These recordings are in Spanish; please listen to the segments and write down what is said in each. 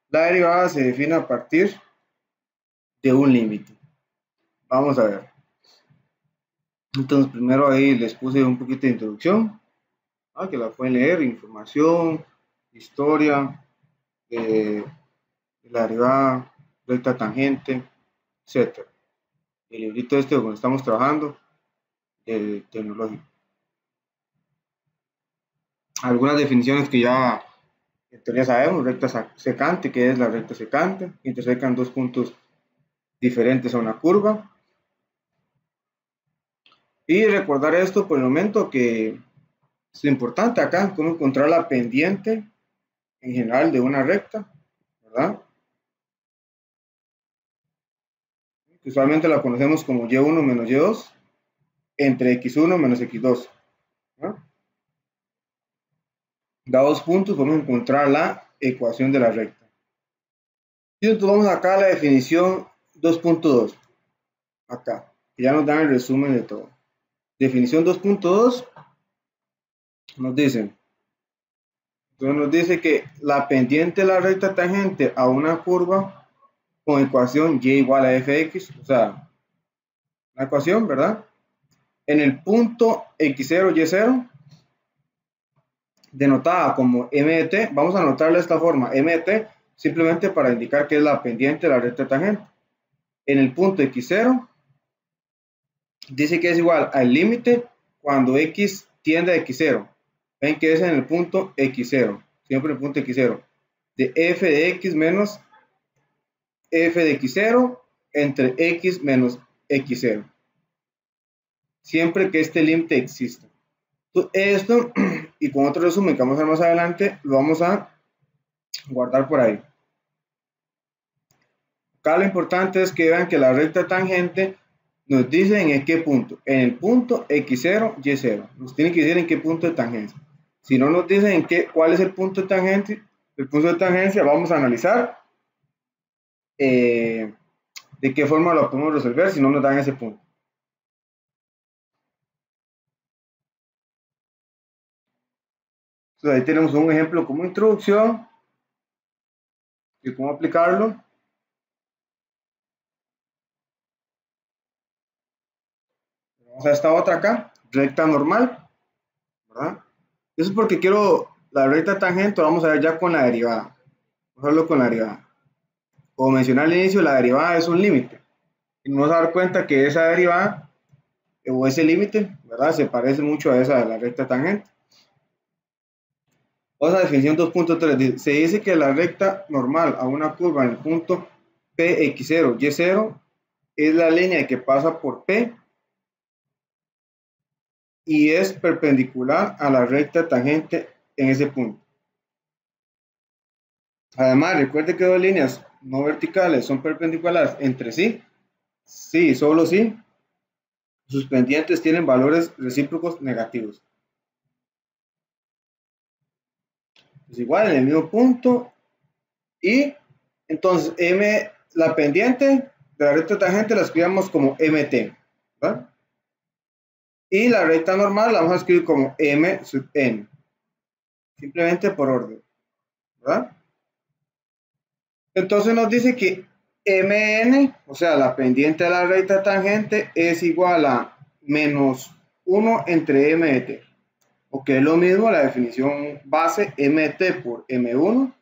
La derivada se define a partir de un límite. Vamos a ver. Entonces, primero ahí les puse un poquito de introducción, que la pueden leer, información, historia, de la derivada, recta tangente, etc. El librito este donde estamos trabajando, el tecnológico. Algunas definiciones que ya en teoría sabemos: recta secante, que es la recta secante, intersecan dos puntos diferentes a una curva. Y recordar esto por el momento, que es importante acá, cómo encontrar la pendiente en general de una recta, ¿verdad? Usualmente la conocemos como y1 menos y2 entre x1 menos x2, ¿no? Dados puntos, vamos a encontrar la ecuación de la recta. Y entonces vamos acá a la definición 2.2, acá, que ya nos dan el resumen de todo. Definición 2.2 nos dice, entonces nos dice que la pendiente de la recta tangente a una curva con ecuación y igual a fx, o sea, una ecuación, ¿verdad? En el punto x0, y0, denotada como m de t, vamos a anotarle de esta forma, m de t, simplemente para indicar que es la pendiente de la recta tangente. En el punto x0, dice que es igual al límite cuando x tiende a x0. Ven que es en el punto x0, siempre en el punto x0, de f de x menos f de x0 entre x menos x0. Siempre que este límite exista. Esto, y con otro resumen que vamos a ver más adelante, lo vamos a guardar por ahí. Acá lo importante es que vean que la recta tangente nos dice en qué punto. En el punto x0, y0. Nos tiene que decir en qué punto de tangencia. Si no nos dicen cuál es el punto de tangencia, vamos a analizar de qué forma lo podemos resolver si no nos dan ese punto. Entonces ahí tenemos un ejemplo como introducción y cómo aplicarlo. Vamos a esta otra acá, recta normal, ¿verdad? Eso es porque quiero la recta tangente, vamos a ver ya con la derivada. Vamos a verlo con la derivada. Como mencioné al inicio, la derivada es un límite. Y nos vamos a dar cuenta que esa derivada o ese límite, ¿verdad? Se parece mucho a esa de la recta tangente. Vamos a definición 2.3. Se dice que la recta normal a una curva en el punto Px0, Y0 es la línea que pasa por P y es perpendicular a la recta tangente en ese punto. Además, recuerde que dos líneas no verticales son perpendiculares entre sí. Sí, solo si sus pendientes tienen valores recíprocos negativos. Es igual en el mismo punto. Y entonces la pendiente de la recta tangente la escribimos como mt, ¿verdad? Y la recta normal la vamos a escribir como m sub n, simplemente por orden, ¿verdad? Entonces nos dice que mn, o sea, la pendiente de la recta tangente, es igual a menos 1 entre m de t, o que es lo mismo la definición base mt por m1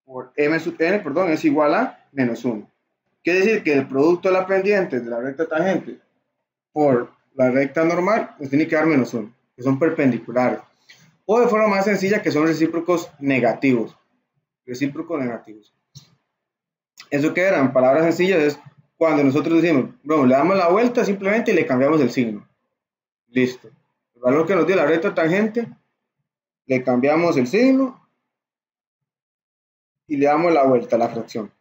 por m sub n, perdón, es igual a menos 1. Quiere decir que el producto de la pendiente de la recta tangente por la recta normal nos tiene que dar menos 1, que son perpendiculares. O de forma más sencilla, que son recíprocos negativos. Recíprocos negativos. Eso que eran palabras sencillas es cuando nosotros decimos, bueno, le damos la vuelta simplemente y le cambiamos el signo. Listo. El valor que nos dio la recta tangente, le cambiamos el signo y le damos la vuelta a la fracción.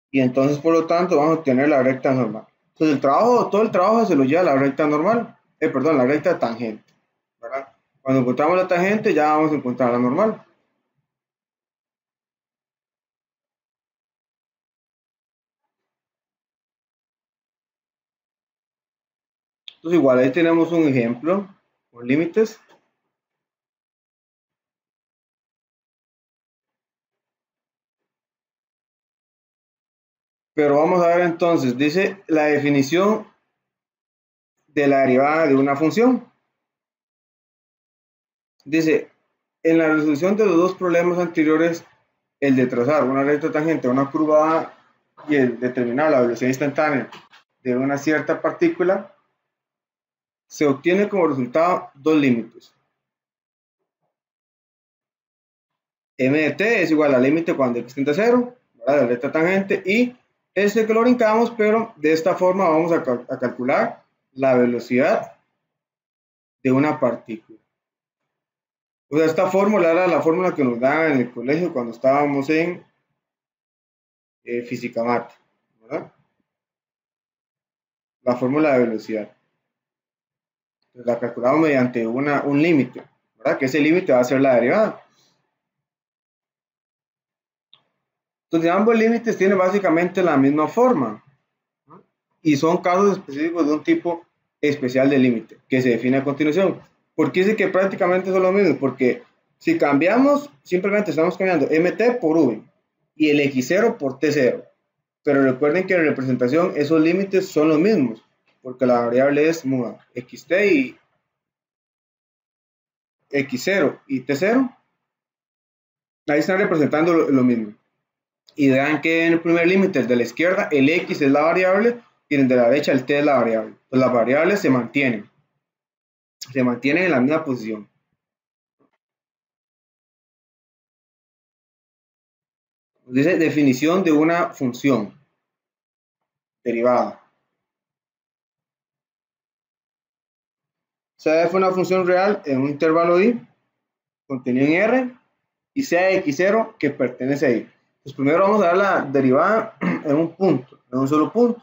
Y entonces, por lo tanto, vamos a obtener la recta normal. Entonces, todo el trabajo se lo lleva a la recta normal, perdón, la recta tangente, ¿verdad? Cuando encontramos la tangente, ya vamos a encontrar la normal. Entonces, igual ahí tenemos un ejemplo con límites. Pero vamos a ver entonces, dice la definición de la derivada de una función. Dice, en la resolución de los dos problemas anteriores, el de trazar una recta tangente a una curva A y el determinar la velocidad instantánea de una cierta partícula, se obtiene como resultado dos límites. M de t es igual al límite cuando x tiende a 0, ¿verdad? La recta tangente, y este que lo brincamos, pero de esta forma vamos a calcular la velocidad de una partícula. O sea, esta fórmula era la fórmula que nos daban en el colegio cuando estábamos en física mate, ¿verdad? La fórmula de velocidad. Entonces, la calculamos mediante un límite, ¿verdad? Que ese límite va a ser la derivada. Entonces, ambos límites tienen básicamente la misma forma, ¿no? Y son casos específicos de un tipo especial de límite que se define a continuación. ¿Por qué dice que prácticamente son lo mismo? Porque si cambiamos, simplemente estamos cambiando mt por v y el x0 por t0. Pero recuerden que en representación esos límites son los mismos, porque la variable es muda. Xt y x0 y t0, ahí están representando lo mismo. Y vean que en el primer límite, el de la izquierda, el x es la variable y en el de la derecha el t es la variable. Pues las variables se mantienen en la misma posición. Dice definición de una función derivada. Sea f una función real en un intervalo i contenido en R y sea x0 que pertenece a i. Pues primero vamos a dar la derivada en un punto, en un solo punto,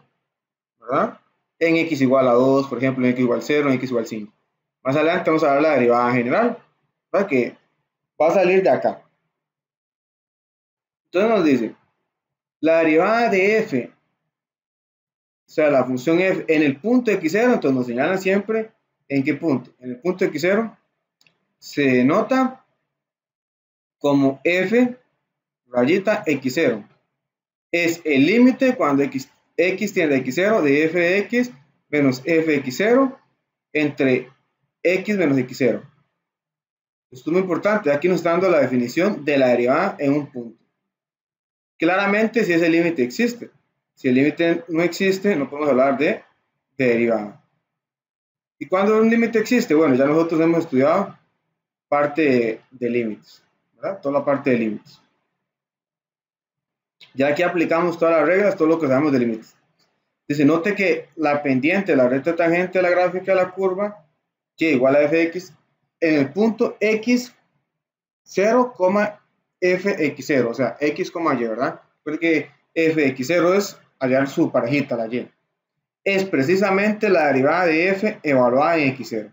¿verdad? En x igual a 2, por ejemplo, en x igual 0, en x igual 5. Más adelante vamos a dar la derivada general, ¿verdad? Que va a salir de acá. Entonces nos dice, la derivada de f, o sea, la función f en el punto x0, entonces nos señalan siempre en qué punto. En el punto x0 se denota como f rayita x0. Es el límite cuando x tiende a x0 de f de x menos f de x0 entre x menos x0. Esto es muy importante. Aquí nos está dando la definición de la derivada en un punto. Claramente, si ese límite existe. Si el límite no existe, no podemos hablar de derivada. ¿Y cuándo un límite existe? Bueno, ya nosotros hemos estudiado parte de límites, ¿verdad? Toda la parte de límites. Ya aquí aplicamos todas las reglas, todo lo que sabemos de límites. Dice, note que la pendiente de la recta tangente de la gráfica de la curva y igual a f de x en el punto x0, fx0, o sea, x, y, ¿verdad? Porque fx0 es hallar su parejita, la y. Es precisamente la derivada de f evaluada en x0.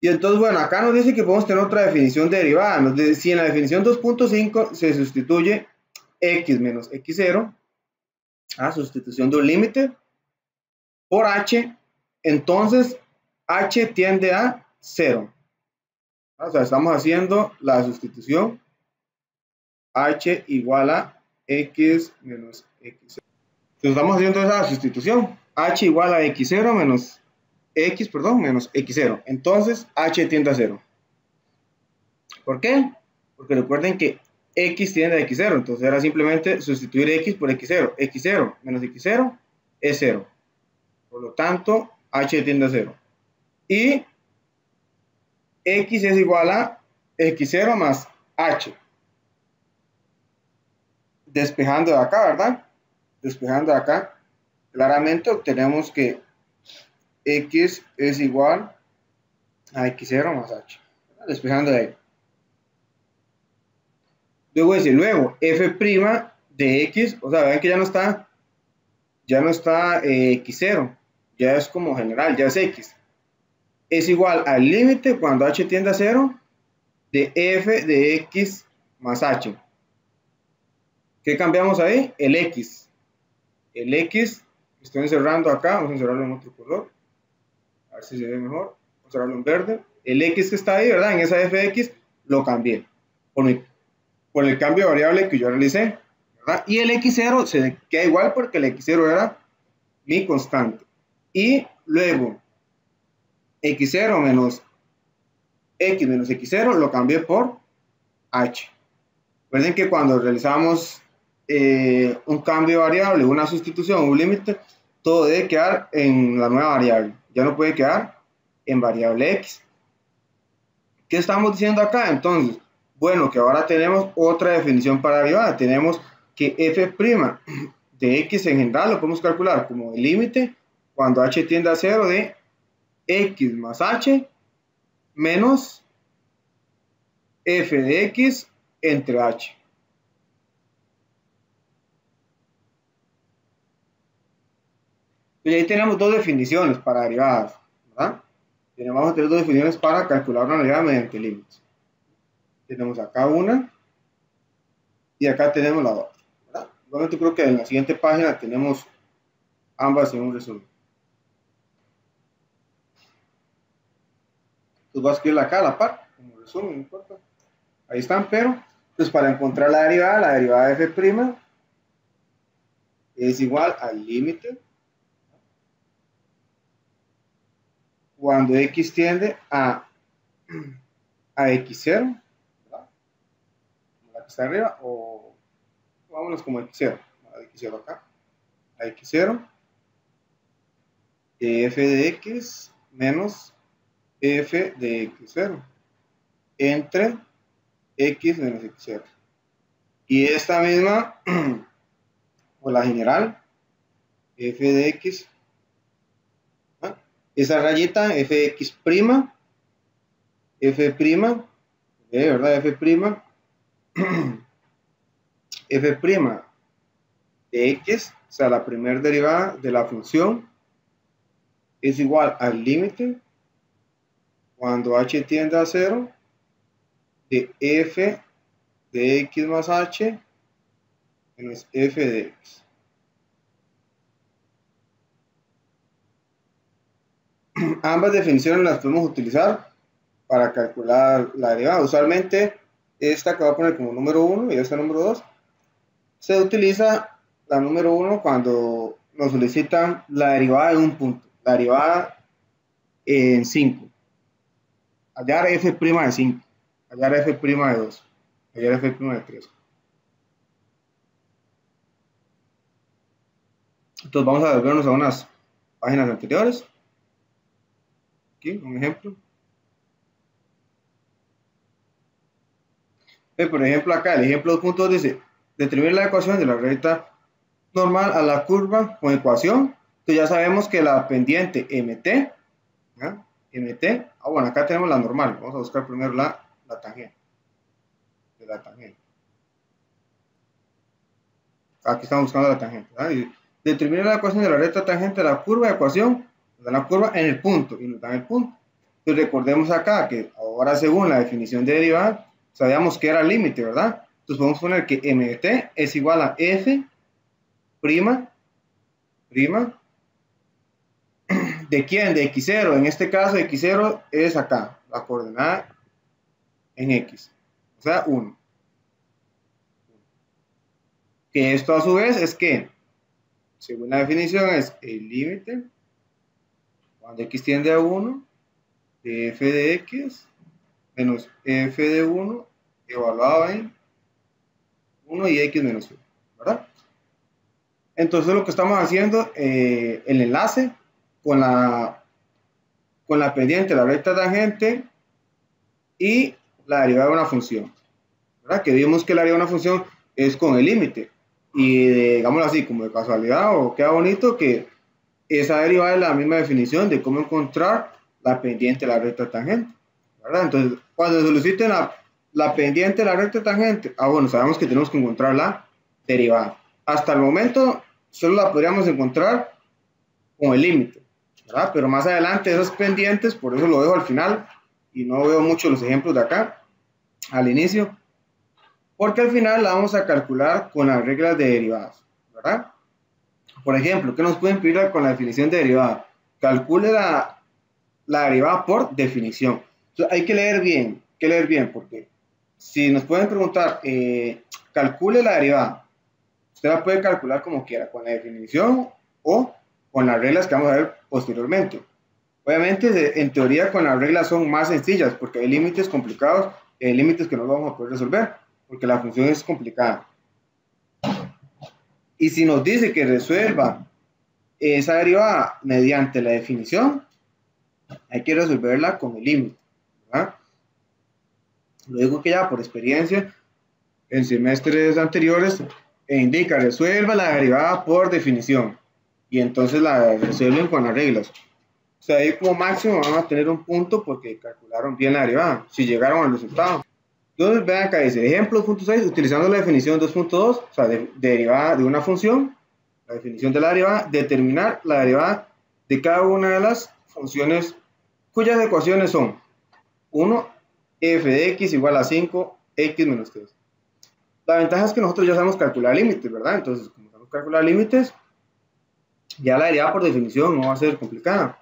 Y entonces, bueno, acá nos dice que podemos tener otra definición de derivada. Nos dice, si en la definición 2.5 se sustituye x menos x0, sustitución de un límite, por h, entonces h tiende a 0. O sea, estamos haciendo la sustitución h igual a x menos x0. Entonces estamos haciendo esa sustitución. H igual a x0 menos menos x0. Entonces h tiende a 0. ¿Por qué? Porque recuerden que x tiende a x0. Entonces era simplemente sustituir x por x0. x0 menos x0 es 0. Por lo tanto, h tiende a 0. Y x es igual a x0 más h. Despejando de acá, ¿verdad? Despejando de acá, claramente obtenemos que x es igual a x0 más h. Despejando de ahí. Luego dice, luego, f' de x, o sea, vean que ya no está x0, ya es como general, ya es x. Es igual al límite cuando h tiende a 0 de f de x más h. ¿Qué cambiamos ahí? El x. El x, estoy encerrando acá, vamos a encerrarlo en otro color. A ver si se ve mejor. Vamos a encerrarlo en verde. el x que está ahí, ¿verdad? En esa f de x lo cambié por el cambio de variable que yo realicé, ¿verdad? Y el x0 se queda igual porque el x0 era mi constante. Y luego x0 menos x menos x0 lo cambié por h. Recuerden que cuando realizamos un cambio de variable, una sustitución, un límite, todo debe quedar en la nueva variable. Ya no puede quedar en variable x. ¿Qué estamos diciendo acá? Entonces, bueno, que ahora tenemos otra definición para derivada. Tenemos que f' de x en general lo podemos calcular como el límite cuando h tiende a 0 de x más h menos f de x entre h. Y ahí tenemos dos definiciones para derivadas, ¿verdad? Vamos a tener dos definiciones para calcular una derivada mediante límites. Tenemos acá una y acá tenemos la otra, ¿verdad? Igualmente creo que en la siguiente página tenemos ambas en un resumen. Entonces voy a escribirla acá a la par, como resumen, no importa. Ahí están, pero pues para encontrar la derivada de f' es igual al límite cuando x tiende a x0, ¿verdad? Como la que está arriba, o vámonos como x0, a x0 acá, a x0, de f de x menos f de x0 entre x menos x0. Y esta misma, o la general, f de x, ¿ah? Esa rayita, fx', f', ¿verdad? f', f' de x, o sea, la primera derivada de la función, es igual al límite cuando h tiende a 0 de f de x más h menos f de x. Ambas definiciones las podemos utilizar para calcular la derivada. Usualmente esta que voy a poner como número 1 y esta número 2 se utiliza la número 1 cuando nos solicitan la derivada de un punto, la derivada en 5, hallar f' de 5, hallar f' de 2, hallar f' de 3. Entonces vamos a volvernos a unas páginas anteriores. Aquí un ejemplo. Por ejemplo acá el ejemplo 2.2 dice determina la ecuación de la recta normal a la curva con ecuación. Entonces ya sabemos que la pendiente MT, ¿ya? MT, bueno, acá tenemos la normal, vamos a buscar primero la tangente. De la tangente. Aquí estamos buscando la tangente, ¿verdad? Y determina la ecuación de la recta tangente a la curva de ecuación, nos dan la curva en el punto y nos dan el punto. Entonces recordemos acá que ahora según la definición de derivada, sabíamos que era el límite, ¿verdad? Entonces podemos poner que MT es igual a F' ¿de quién? De x0. En este caso x0 es acá, la coordenada en x, o sea 1. Que esto a su vez es que, según la definición, es el límite cuando x tiende a 1 de f de x menos f de 1 evaluado en 1 y x menos 1, ¿verdad? Entonces lo que estamos haciendo, el enlace con la pendiente, la recta tangente y la derivada de una función, ¿verdad? Que vimos que la derivada de una función es con el límite y digámoslo así, como de casualidad o queda bonito que esa derivada es la misma definición de cómo encontrar la pendiente de la recta tangente, ¿verdad? Entonces cuando soliciten la pendiente de la recta tangente, bueno, sabemos que tenemos que encontrar la derivada. Hasta el momento solo la podríamos encontrar con el límite, ¿verdad? Pero más adelante esas pendientes, por eso lo dejo al final y no veo mucho los ejemplos de acá al inicio, porque al final la vamos a calcular con las reglas de derivadas, ¿verdad? Por ejemplo, ¿qué nos pueden pedir con la definición de derivada? Calcule la derivada por definición. Entonces, hay que leer bien, porque si nos pueden preguntar, calcule la derivada, usted la puede calcular como quiera, con la definición o con las reglas que vamos a ver posteriormente. Obviamente, en teoría, con las reglas son más sencillas, porque hay límites complicados y hay límites que no vamos a poder resolver, porque la función es complicada. Y si nos dice que resuelva esa derivada mediante la definición, hay que resolverla con el límite, ¿verdad? Lo digo que ya por experiencia, en semestres anteriores, indica resuelva la derivada por definición, y entonces la resuelven con las reglas. O sea, ahí como máximo van a tener un punto porque calcularon bien la derivada, si llegaron al resultado. Entonces, vean acá, dice ejemplo 2.6, utilizando la definición 2.2, o sea, de derivada de una función, la definición de la derivada, determinar la derivada de cada una de las funciones cuyas ecuaciones son 1, f de x igual a 5, x menos 3. La ventaja es que nosotros ya sabemos calcular límites, ¿verdad? Entonces, como sabemos calcular límites, ya la derivada por definición no va a ser complicada.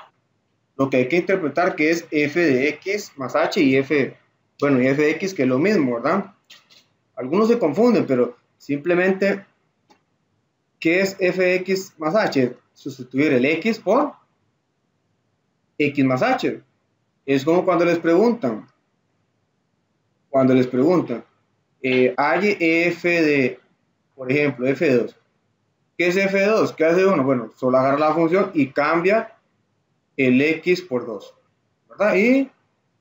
Lo que hay que interpretar que es f de x más h y f, bueno, y f de x, que es lo mismo, ¿verdad? Algunos se confunden, pero simplemente, ¿qué es f de x más h? Sustituir el x por x más h. Es como cuando les preguntan, hay f de, por ejemplo, f de 2. ¿Qué es f de 2? ¿Qué hace uno? Bueno, solo agarra la función y cambia el x por 2, ¿verdad? Y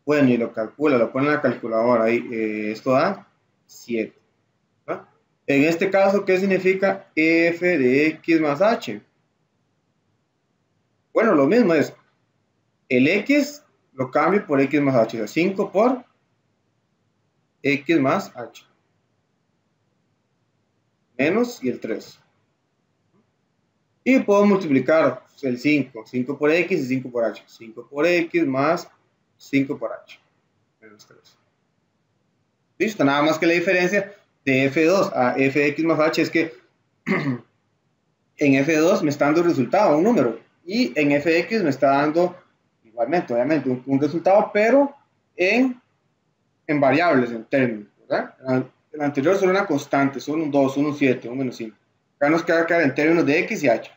bueno, y lo calcula, lo pone en la calculadora ahí, esto da 7, ¿verdad? En este caso, ¿qué significa f de x más h? Bueno, lo mismo es, el x lo cambio por x más h, o sea, 5 por x más h, menos y el 3. Y puedo multiplicar el 5 por x y 5 por h, 5 por x más 5 por h, menos 3. Listo, nada más que la diferencia de f2 a fx más h es que en f2 me está dando el resultado, un número, y en fx me está dando igualmente, obviamente, un resultado, pero en variables, en términos, ¿verdad? El anterior solo una constante, son un 2, un 7, un menos 5. Acá nos queda quedar en términos de x y h.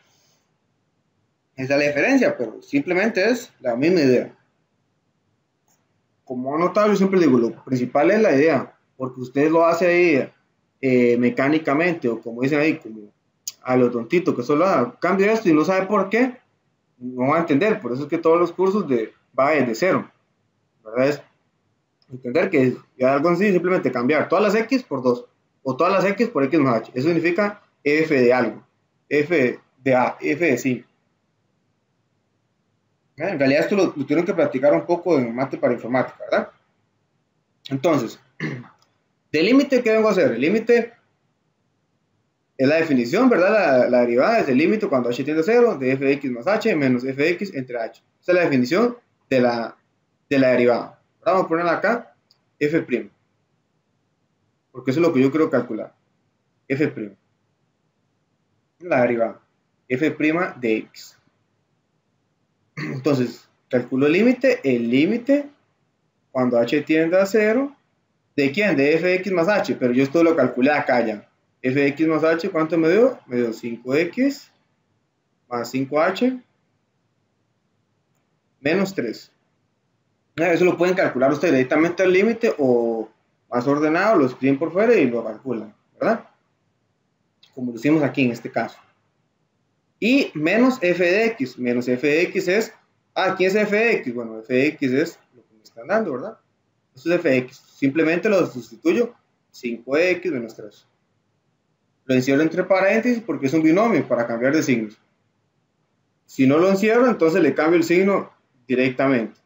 Esa es la diferencia, pero simplemente es la misma idea. Como notable, yo siempre digo, lo principal es la idea, porque usted lo hace ahí mecánicamente, o como dicen ahí, como a lo tontito, que solo cambia esto y no sabe por qué, no va a entender. Por eso es que todos los cursos va desde cero, ¿verdad? Es entender que ya algo así, simplemente cambiar todas las x por 2, o todas las x por x más h. Eso significa f de algo, f de a, f de sí. En realidad esto lo tuvieron que practicar un poco en mate para informática, ¿verdad? Entonces, ¿del límite qué vengo a hacer? El límite es la definición, ¿verdad? La derivada es el límite cuando h tiende a 0 de f de x más h menos f de x entre h. Esa es la definición de la derivada. Ahora vamos a ponerla acá, f', porque eso es lo que yo quiero calcular. F', la derivada, f' de x. Entonces, calculo el límite cuando h tiende a 0, ¿de quién? De f de x más h, pero yo esto lo calculé acá ya. F de x más h, ¿cuánto me dio? Me dio 5x más 5h menos 3. Eso lo pueden calcular ustedes directamente al límite o más ordenado, lo escriben por fuera y lo calculan, ¿verdad? Como lo hicimos aquí en este caso. Y menos f de x. Menos f de x es, ¿quién es f de x? Bueno, f de x es lo que me están dando, ¿verdad? Esto es f de x. Simplemente lo sustituyo 5x menos 3. Lo encierro entre paréntesis porque es un binomio para cambiar de signos. Si no lo encierro, entonces le cambio el signo directamente.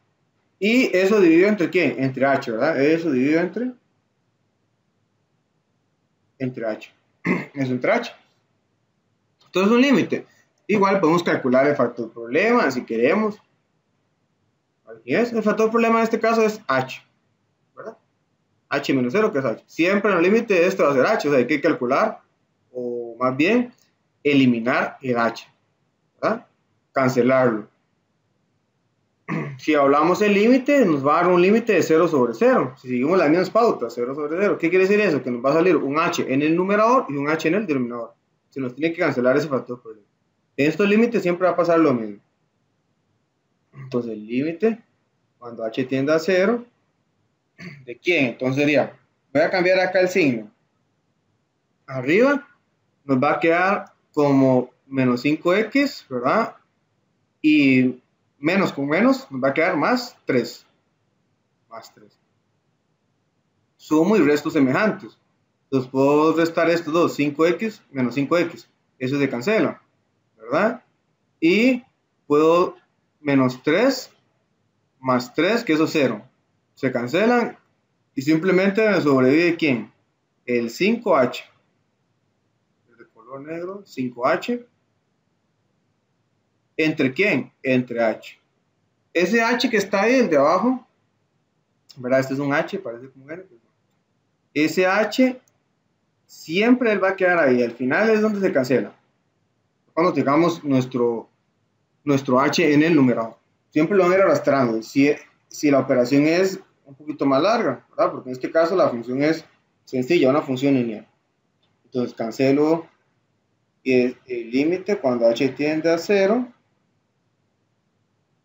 Y eso dividido entre ¿quién? Entre h, ¿verdad? Eso dividido entre h. Eso entre h. Entonces un límite. Igual podemos calcular el factor problema si queremos. Aquí es. El factor problema en este caso es h, ¿verdad? H menos 0, que es h. Siempre en el límite de esto va a ser h, o sea, hay que calcular, o más bien, eliminar el h, ¿verdad? Cancelarlo. si hablamos el límite, nos va a dar un límite de 0 sobre 0. Si seguimos las mismas pautas, 0 sobre 0. ¿Qué quiere decir eso? Que nos va a salir un h en el numerador y un h en el denominador. Se nos tiene que cancelar ese factor por el. En estos límites siempre va a pasar lo mismo. Entonces el límite, cuando h tiende a 0, ¿de quién? Entonces sería, voy a cambiar acá el signo. Arriba nos va a quedar como menos 5x, ¿verdad? Y menos con menos nos va a quedar más 3. Más 3. Sumo y resto semejantes. Entonces puedo restar estos dos, 5x menos 5x. Eso se cancela, ¿verdad? Y puedo menos 3 más 3, que eso es 0. Se cancelan y simplemente me sobrevive ¿quién? El 5h. El de color negro, 5h. ¿Entre quién? Entre h. Ese h que está ahí, el de abajo, ¿verdad? Este es un h, parece como n. Ese h siempre él va a quedar ahí. Al final es donde se cancela. Cuando tengamos nuestro h en el numerador. Siempre lo van a ir arrastrando. Si la operación es un poquito más larga, ¿verdad? Porque en este caso la función es sencilla, una función lineal. Entonces cancelo el límite cuando h tiende a 0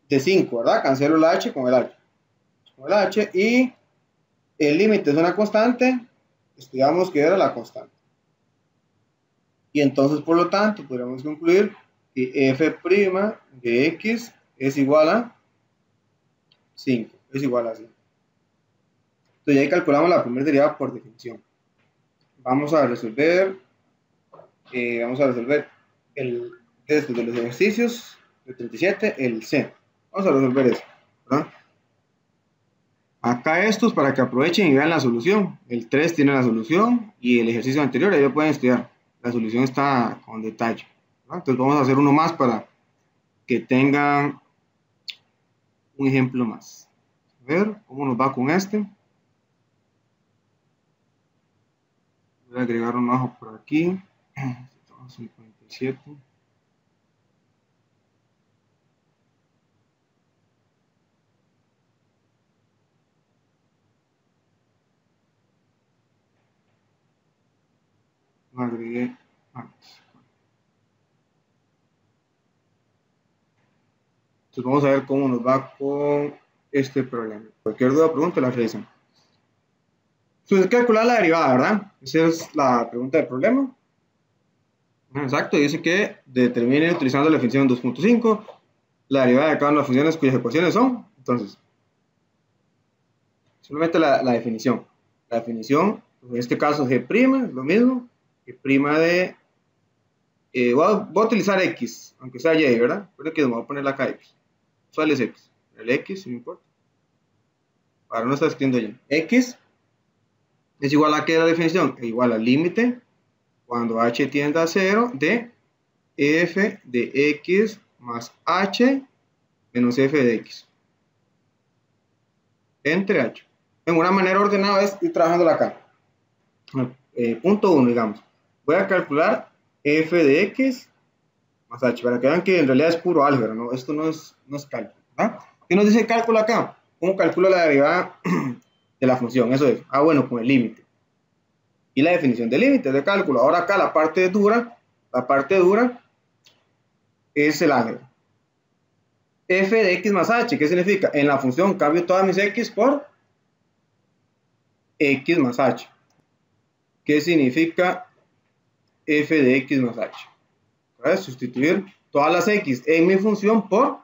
de 5, ¿verdad? Cancelo el h con el h. Con el h y el límite es una constante, estudiamos que era la constante. Y entonces, por lo tanto, podríamos concluir que f' de x es igual a 5. Es igual a 5. Entonces, ahí calculamos la primera derivada por definición. Vamos a resolver de los ejercicios de 37, el C. Vamos a resolver eso, ¿verdad? Acá estos para que aprovechen y vean la solución. El 3 tiene la solución y el ejercicio anterior, ahí lo pueden estudiar. La solución está con detalle, ¿verdad? Entonces vamos a hacer uno más para que tengan un ejemplo más. A ver cómo nos va con este. Voy a agregar un ojo por aquí. 57. Lo agregué antes. Entonces vamos a ver cómo nos va con este problema. Cualquier duda o pregunta la realizan. Entonces, calcular la derivada, ¿verdad? Esa es la pregunta del problema. Exacto, dice que determine utilizando la definición 2.5 la derivada de cada una de las funciones cuyas ecuaciones son. Entonces, simplemente la definición. La definición, en este caso G' es lo mismo. G' de... voy a utilizar X, aunque sea Y, ¿verdad? Pero que me voy a poner acá X. Usual es X. El X, no importa. Ahora no está escribiendo Y. X es igual a ¿qué es la definición? Es igual al límite cuando h tiende a 0 de f de x más h menos f de x entre h. En una manera ordenada es ir trabajándola acá. Punto 1, digamos. Voy a calcular f de x más h, para que vean que en realidad es puro álgebra, ¿no? Esto no es cálculo, ¿verdad? ¿Qué nos dice el cálculo acá? ¿Cómo calculo la derivada de la función? Eso es. Bueno, con el límite. Y la definición de límites de cálculo. Ahora acá la parte dura es el álgebra. F de x más h, ¿qué significa? En la función cambio todas mis x por x más h. ¿Qué significa f de x más h? ¿Verdad? Sustituir todas las x en mi función por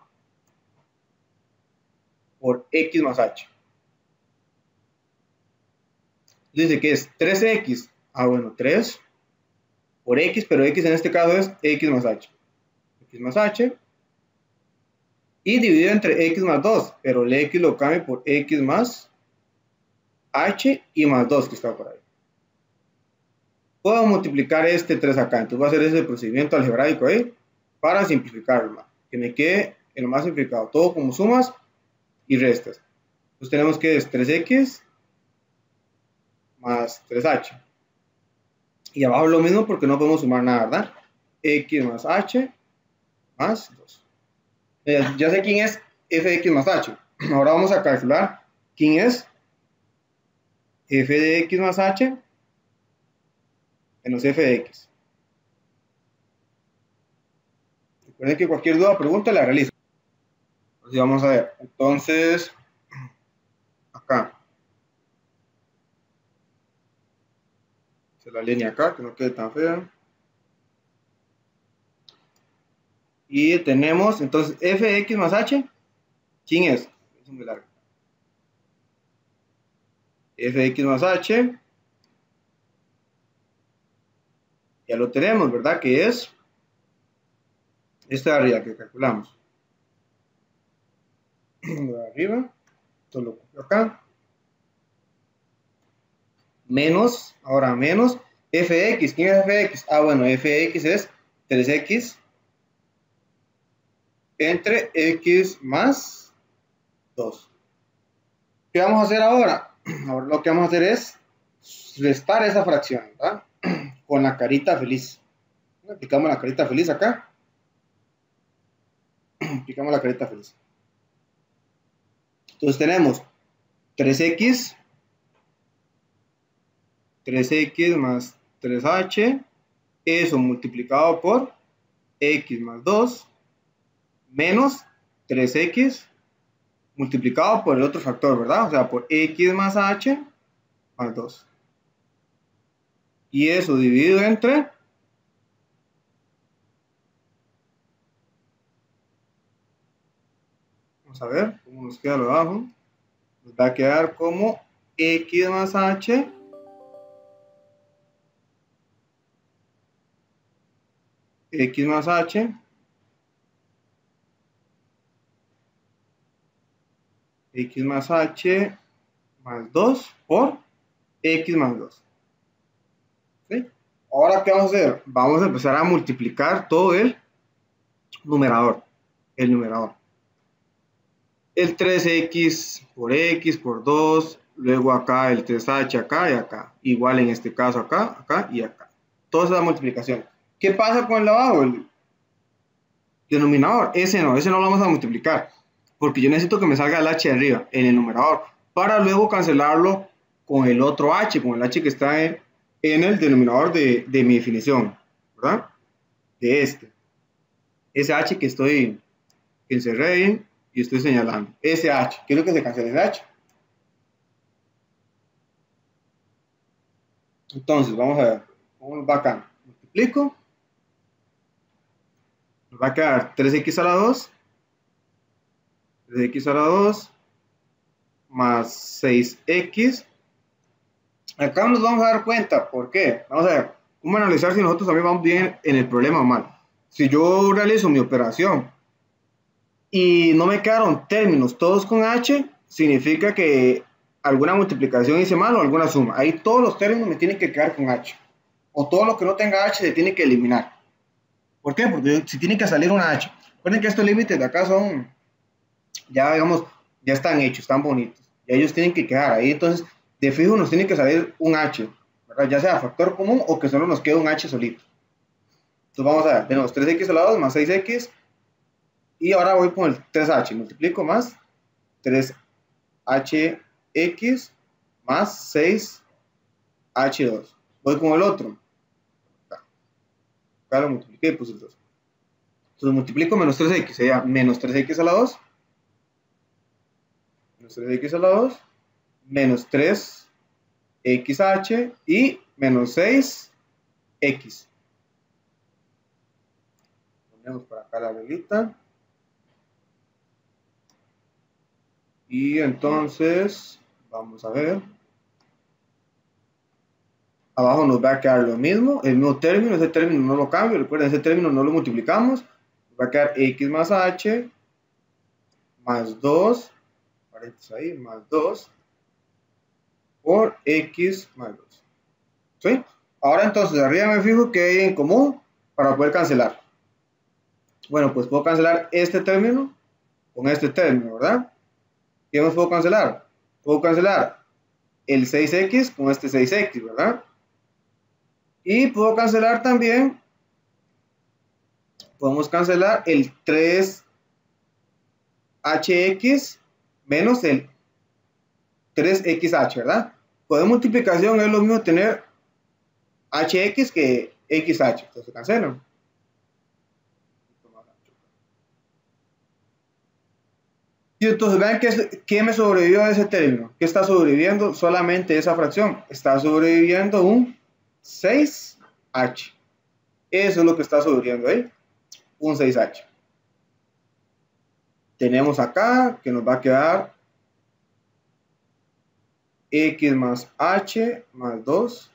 x más h. Dice que es 3x. Bueno, 3 por x, pero x en este caso es x más h. X más h. Y dividido entre x más 2, pero el x lo cambio por x más h y más 2 que está por ahí. Puedo multiplicar este 3 acá, entonces voy a hacer ese procedimiento algebraico ahí para simplificarlo, que me quede en lo más simplificado, todo como sumas y restas. Entonces tenemos que es 3x más 3h. Y abajo lo mismo porque no podemos sumar nada, ¿verdad? X más h más 2. Ya sé quién es f de x más h. Ahora vamos a calcular quién es f de x más h menos f de x. Recuerden que cualquier duda o pregunta la realizo. Así vamos a ver. Entonces, acá. La línea acá, que no quede tan fea. Y tenemos, entonces, f de x más h. ¿Quién es? Es muy largo. F de x más h. Ya lo tenemos, ¿verdad? Que es esta de arriba que calculamos. De arriba. Esto lo copio acá. Menos, ahora menos f de x. ¿Quién es f de x? Ah, bueno, f de x es 3x entre x más 2. ¿Qué vamos a hacer ahora? Ahora lo que vamos a hacer es restar esa fracción, ¿verdad? Con la carita feliz. Aplicamos la carita feliz acá. Aplicamos la carita feliz. Entonces tenemos 3x más 3h, eso multiplicado por x más 2, menos 3x multiplicado por el otro factor, ¿verdad? O sea, por x más h más 2. Y eso dividido entre... Vamos a ver cómo nos queda lo de abajo. Nos va a quedar como x más h x más h x más h más 2 por x más 2. ¿Sí? Ahora, ¿qué vamos a hacer? Vamos a empezar a multiplicar todo el numerador. El numerador. El 3x por 2, luego acá el 3h acá y acá. Igual en este caso acá, acá y acá. Toda esa multiplicación. ¿Qué pasa con el de abajo? El denominador. Ese no lo vamos a multiplicar. Porque yo necesito que me salga el h de arriba en el numerador. Para luego cancelarlo con el otro h, con el h que está en el denominador de mi definición. ¿Verdad? De este. Ese h que encerré ahí y estoy señalando. Ese h. Quiero que se cancele el h. Entonces, vamos a ver. ¿Cómo nos va acá? Multiplico. Nos va a quedar 3x a la 2. 3x a la 2 más 6x. Acá nos vamos a dar cuenta. ¿Por qué? Vamos a ver. ¿Cómo analizar si nosotros también vamos bien en el problema o mal? Si yo realizo mi operación y no me quedaron términos todos con h, significa que alguna multiplicación hice mal o alguna suma. Ahí todos los términos me tienen que quedar con h. O todo lo que no tenga h se tiene que eliminar. ¿Por qué? Porque si tiene que salir una h. Recuerden que estos límites de acá son, ya digamos, ya están hechos, están bonitos. Y ellos tienen que quedar ahí. Entonces, de fijo nos tiene que salir un h, ¿verdad? Ya sea factor común o que solo nos quede un h solito. Entonces vamos a ver, tenemos 3x a la 2 más 6x. Y ahora voy con el 3h. Multiplico más 3hx más 6h2. Voy con el otro. Acá lo multipliqué y puse el 2. Entonces multiplico menos 3x, sería menos 3x a la 2. Menos 3x a la 2. Menos 3xh y menos 6x. Ponemos por acá la reglita. Y entonces, vamos a ver. Abajo nos va a quedar lo mismo, el mismo término, ese término no lo cambio, recuerden, ese término no lo multiplicamos. Va a quedar x más h más 2, paréntesis ahí, más 2 por x más 2. ¿Sí? Ahora entonces, arriba me fijo que hay en común para poder cancelar. Bueno, pues puedo cancelar este término con este término, ¿verdad? ¿Qué más puedo cancelar? Puedo cancelar el 6x con este 6x, ¿verdad? Y puedo cancelar también, podemos cancelar el 3 hx menos el 3xh, ¿verdad? Pues de multiplicación es lo mismo tener hx que xh, entonces se cancelan. Y entonces vean que me sobrevivió a ese término. ¿Qué está sobreviviendo? Solamente esa fracción. Está sobreviviendo un 6h. Eso es lo que está sobreviviendo ahí. Un 6h. Tenemos acá que nos va a quedar x más h más 2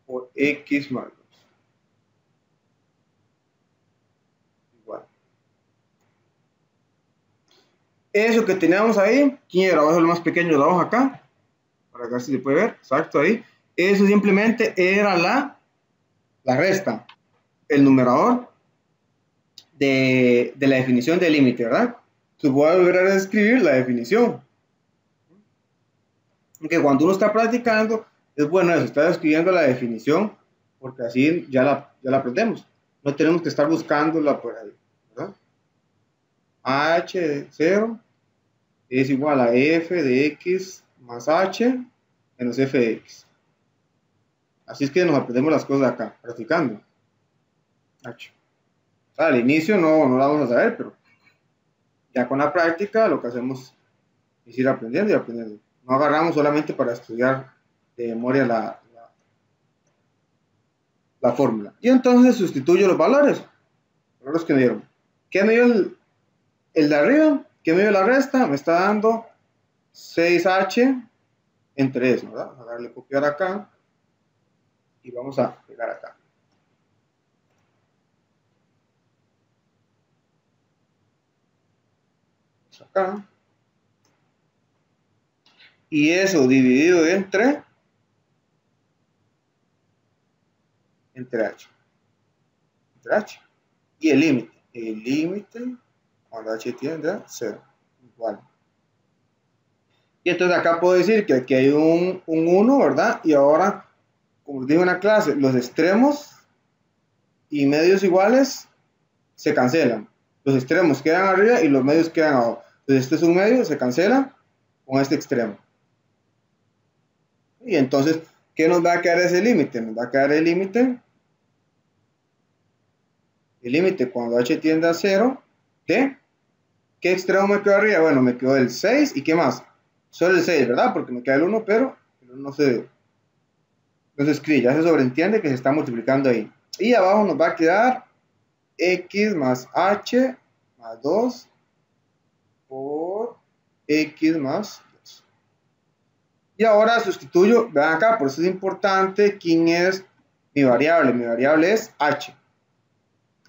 por x más 2. Igual. Eso que teníamos ahí, ¿quién era? Vamos a lo más pequeño de abajo acá. Para ver si se puede ver. Exacto, ahí. Eso simplemente era la resta. El numerador de la definición del límite, ¿verdad? Se puede volver a escribir la definición. Que cuando uno está practicando, es bueno eso, estar escribiendo la definición, porque así ya la aprendemos. No tenemos que estar buscándola por ahí, ¿verdad? H de 0 es igual a f de x más h menos f de x. Así es que nos aprendemos las cosas acá, practicando. H. Al inicio no la vamos a saber, pero ya con la práctica lo que hacemos es ir aprendiendo y aprendiendo. No agarramos solamente para estudiar de memoria la fórmula. Y entonces sustituyo los valores que me dieron. ¿Qué me dio el de arriba? ¿Qué me dio la resta? Me está dando 6h entre eso, ¿verdad? Vamos a darle copiar acá y vamos a pegar acá. Acá. Y eso dividido entre h. Entre h. Y el límite. El límite cuando h tiende a 0. Igual. Y entonces acá puedo decir que aquí hay un 1, ¿verdad? Y ahora, como les dije en la clase, los extremos y medios iguales se cancelan. Los extremos quedan arriba y los medios quedan abajo. Entonces este es un medio, se cancela con este extremo. Y entonces, ¿qué nos va a quedar ese límite? Nos va a quedar el límite cuando h tiende a 0 de, ¿qué extremo me quedó arriba? Bueno, me quedó el 6 y ¿qué más? Solo el 6, ¿verdad? Porque me queda el 1, pero no se escribe, ya se sobreentiende que se está multiplicando ahí. Y abajo nos va a quedar x más h más 2 por x más 2. Y ahora sustituyo, vean acá, por eso es importante quién es mi variable. Mi variable es h.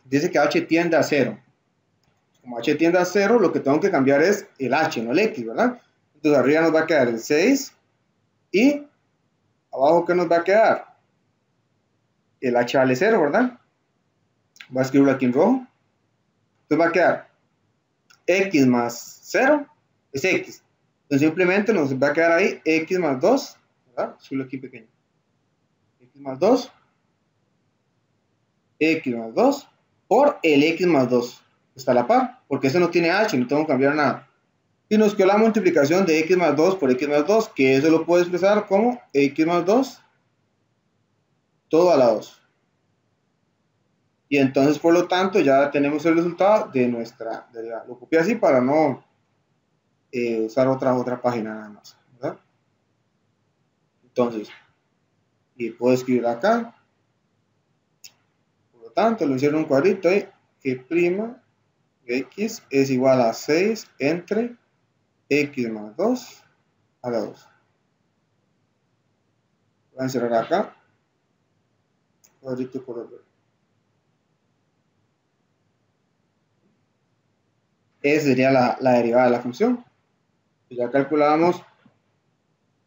Dice que h tiende a 0. Como h tiende a 0, lo que tengo que cambiar es el h, no el x, ¿verdad? Entonces arriba nos va a quedar el 6 y abajo, ¿qué nos va a quedar? El h vale 0, ¿verdad? Voy a escribirlo aquí en rojo. Entonces va a quedar x más 0 es x. Entonces simplemente nos va a quedar ahí x más 2, ¿verdad? Escribirlo aquí pequeño. X más 2, x más 2 por el x más 2. Está a la par, porque ese no tiene h, no tengo que cambiar nada. Y nos quedó la multiplicación de x más 2 por x más 2, que eso lo puedo expresar como x más 2 todo a la 2. Y entonces, por lo tanto, ya tenemos el resultado de nuestra derivada. Lo copié así para no usar otra página nada más, ¿verdad? Entonces, y puedo escribir acá. Por lo tanto, lo hicieron un cuadrito ahí, que prima de x es igual a 6 entre x más 2 a la 2. Voy a encerrar acá. Cuadrito color verde. Esa sería la derivada de la función. Ya calculamos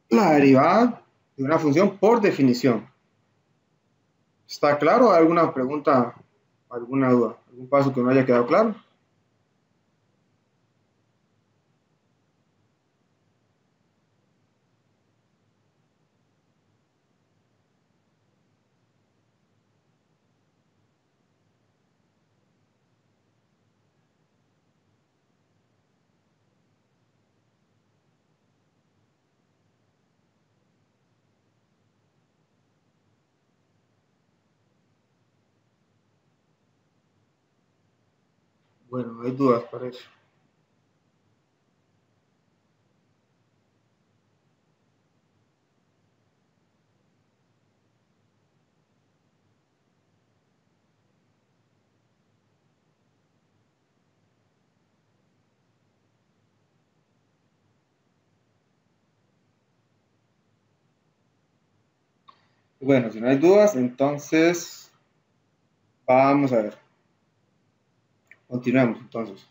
la derivada de una función por definición. ¿Está claro? ¿Alguna pregunta, alguna duda? ¿Algún paso que no haya quedado claro? Bueno, no hay dudas para eso. Bueno, si no hay dudas, entonces vamos a ver. Continuemos entonces.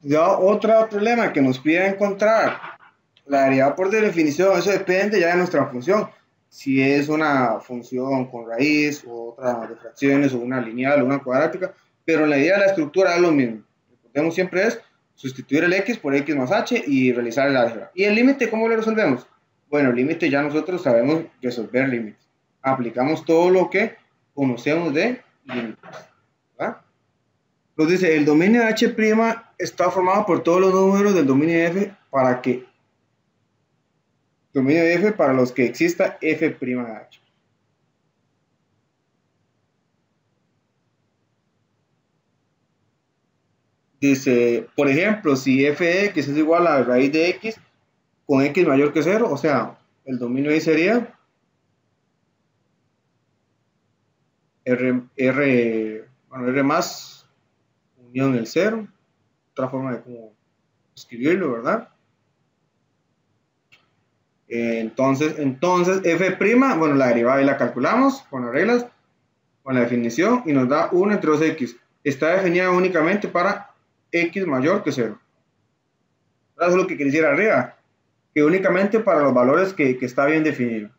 Ya otro problema que nos pide encontrar la derivada por definición, eso depende ya de nuestra función. Si es una función con raíz, o otra de fracciones, o una lineal, o una cuadrática, pero la idea de la estructura es lo mismo. Recordemos siempre es sustituir el x por x más h y realizar el álgebra. ¿Y el límite cómo lo resolvemos? Bueno, el límite ya nosotros sabemos resolver límites. Aplicamos todo lo que conocemos de límites. ¿Verdad? Nos dice, el dominio de H' está formado por todos los números del dominio de F para que dominio de F para los que exista F' de H. Dice, por ejemplo, si f de x es igual a raíz de x con x mayor que 0, o sea, el dominio ahí sería R más unión el 0, otra forma de cómo escribirlo, ¿verdad? Entonces f', bueno, la derivada y la calculamos con las reglas, con la definición, y nos da 1 entre 2x. Está definida únicamente para x mayor que 0. Eso es lo que quisiera arriba, que únicamente para los valores que está bien definido.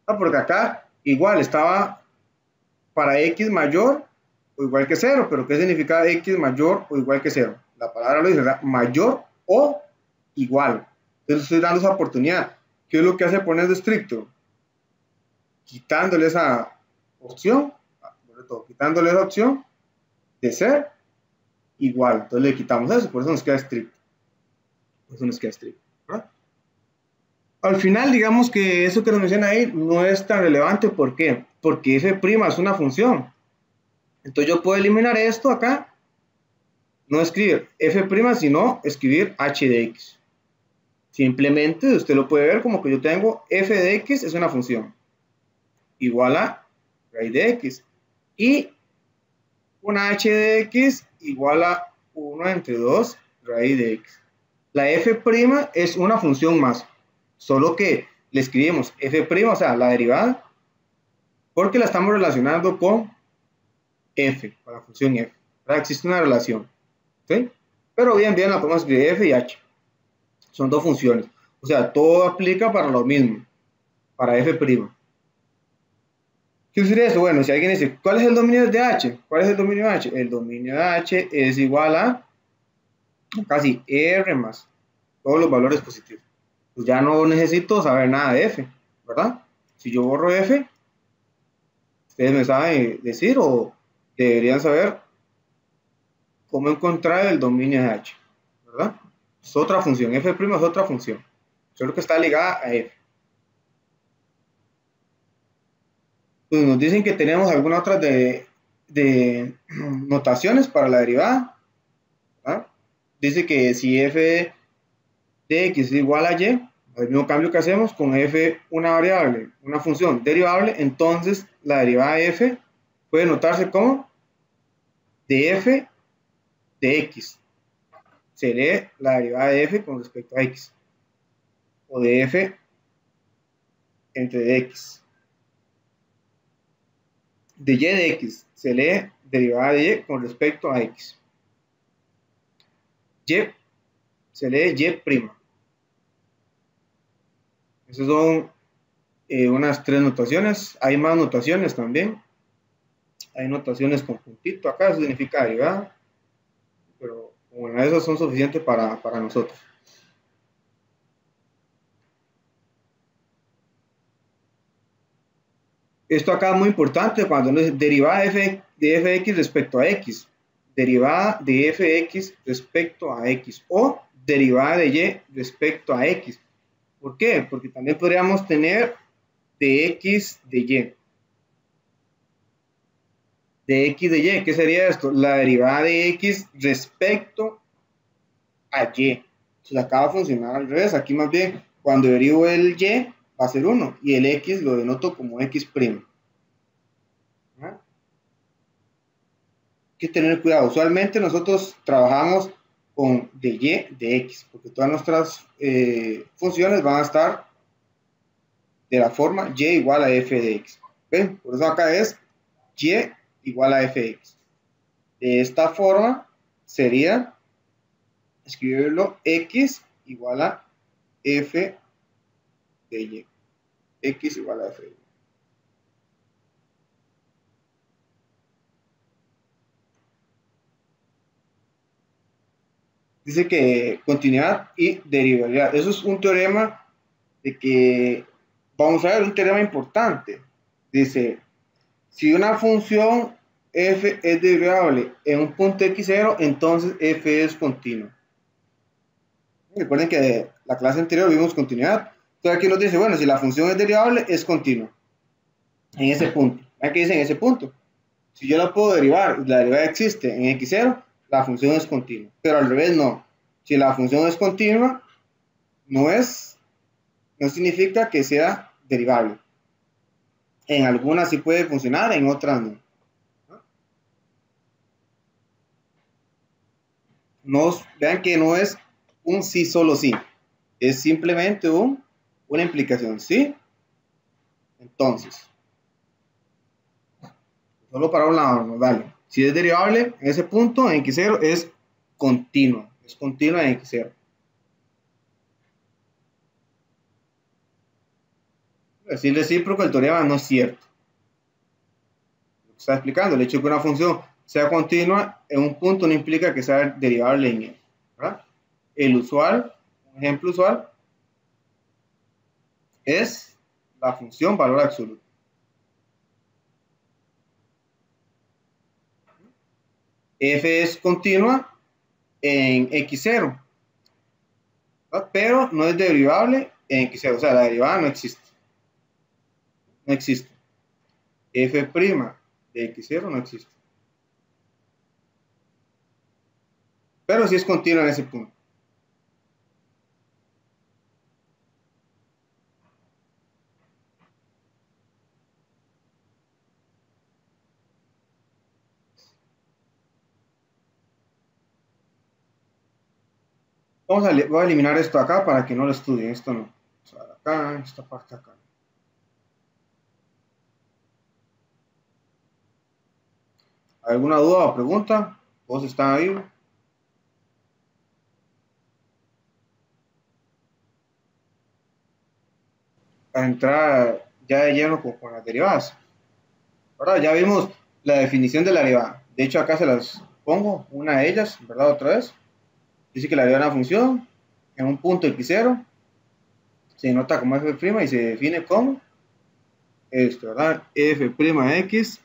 Porque acá igual estaba para x mayor o igual que 0, pero ¿qué significa x mayor o igual que 0? La palabra lo dice, ¿verdad? Mayor o igual. Entonces estoy dando esa oportunidad. ¿Qué es lo que hace poner de estricto? Quitándole esa opción, sobre todo, quitándole esa opción de ser igual. Entonces le quitamos eso, por eso nos queda estricto. Por eso nos queda estricto, ¿verdad? Al final, digamos que eso que nos menciona ahí no es tan relevante. ¿Por qué? Porque f' es una función. Entonces yo puedo eliminar esto acá, no escribir f', sino escribir h de x. Simplemente usted lo puede ver como que yo tengo f de x es una función igual a raíz de x. Y una h de x igual a 1 entre 2 raíz de x. La f' es una función más, solo que le escribimos f', o sea, la derivada, porque la estamos relacionando con f, con la función f. ¿Verdad? Existe una relación, ¿sí? Pero bien, la podemos escribir f y h. Son dos funciones. O sea, todo aplica para lo mismo, para f'. ¿Qué sería eso? Bueno, si alguien dice, ¿cuál es el dominio de h? ¿Cuál es el dominio de h? El dominio de h es igual a casi r más todos los valores positivos. Pues ya no necesito saber nada de f, ¿verdad? Si yo borro f, ustedes me saben decir o deberían saber cómo encontrar el dominio de h, ¿verdad? Es otra función, f' es otra función, solo que está ligada a f. Pues nos dicen que tenemos algunas otras de notaciones para la derivada, ¿verdad? Dice que si f de x es igual a y, el mismo cambio que hacemos con f, una variable, una función derivable, entonces la derivada de f puede notarse como df de x. Se lee la derivada de f con respecto a x, o de f entre dx. De y de x se lee derivada de y con respecto a x. Y se lee y'. Esas son unas tres notaciones. Hay más notaciones también. Hay notaciones con puntito acá, eso significa derivada. Pero bueno, esas son suficientes para nosotros. Esto acá es muy importante cuando uno dice derivada de fx respecto a x. derivada de f de x respecto a x o derivada de y respecto a x. ¿Por qué? Porque también podríamos tener de x de y. De x de y, ¿qué sería esto? La derivada de x respecto a y. Entonces acá va a funcionar al revés. Aquí más bien, cuando derivo el y, va a ser 1 y el x lo denoto como x'. ¿Ah? Hay que tener cuidado. Usualmente nosotros trabajamos con de y de x, porque todas nuestras funciones van a estar de la forma y igual a f de x. ¿Ven? Por eso acá es y igual a f de x. De esta forma sería escribirlo x igual a f de y. X igual a f de y. Dice que continuidad y derivabilidad. Eso es un teorema de que, vamos a ver, un teorema importante. Dice, si una función f es derivable en un punto x0, entonces f es continua. Recuerden que de la clase anterior vimos continuidad. Entonces aquí nos dice, bueno, si la función es derivable, es continua. En ese punto. Aquí dice en ese punto. Si yo la puedo derivar, la derivada existe en x0, la función es continua. Pero al revés no. Si la función es continua, no significa que sea derivable. En algunas sí puede funcionar, en otras no. Vean que no es un sí solo sí. Es simplemente una implicación. ¿Sí? Entonces, solo para un lado, ¿no? Dale. Si es derivable, en ese punto, en x0 es continua. Es continua en x0. Decir recíproco, el teorema no es cierto. Lo que está explicando, el hecho de que una función sea continua en un punto no implica que sea derivable en él. ¿Verdad? El usual, un ejemplo usual, es la función valor absoluto. F es continua en x0, ¿verdad? Pero no es derivable en x0, o sea, la derivada no existe. No existe. F' de x0 no existe. Pero sí es continua en ese punto. Voy a eliminar esto acá para que no lo estudien. Esto no. O sea, acá, esta parte acá. ¿Alguna duda o pregunta? ¿Vos están ahí? Para entrar ya de lleno con las derivadas. Ahora ya vimos la definición de la derivada. De hecho, acá se las pongo, una de ellas, ¿verdad? Otra vez. Dice que la derivada de una función en un punto x0 se nota como f' y se define como esto, ¿verdad? f' de x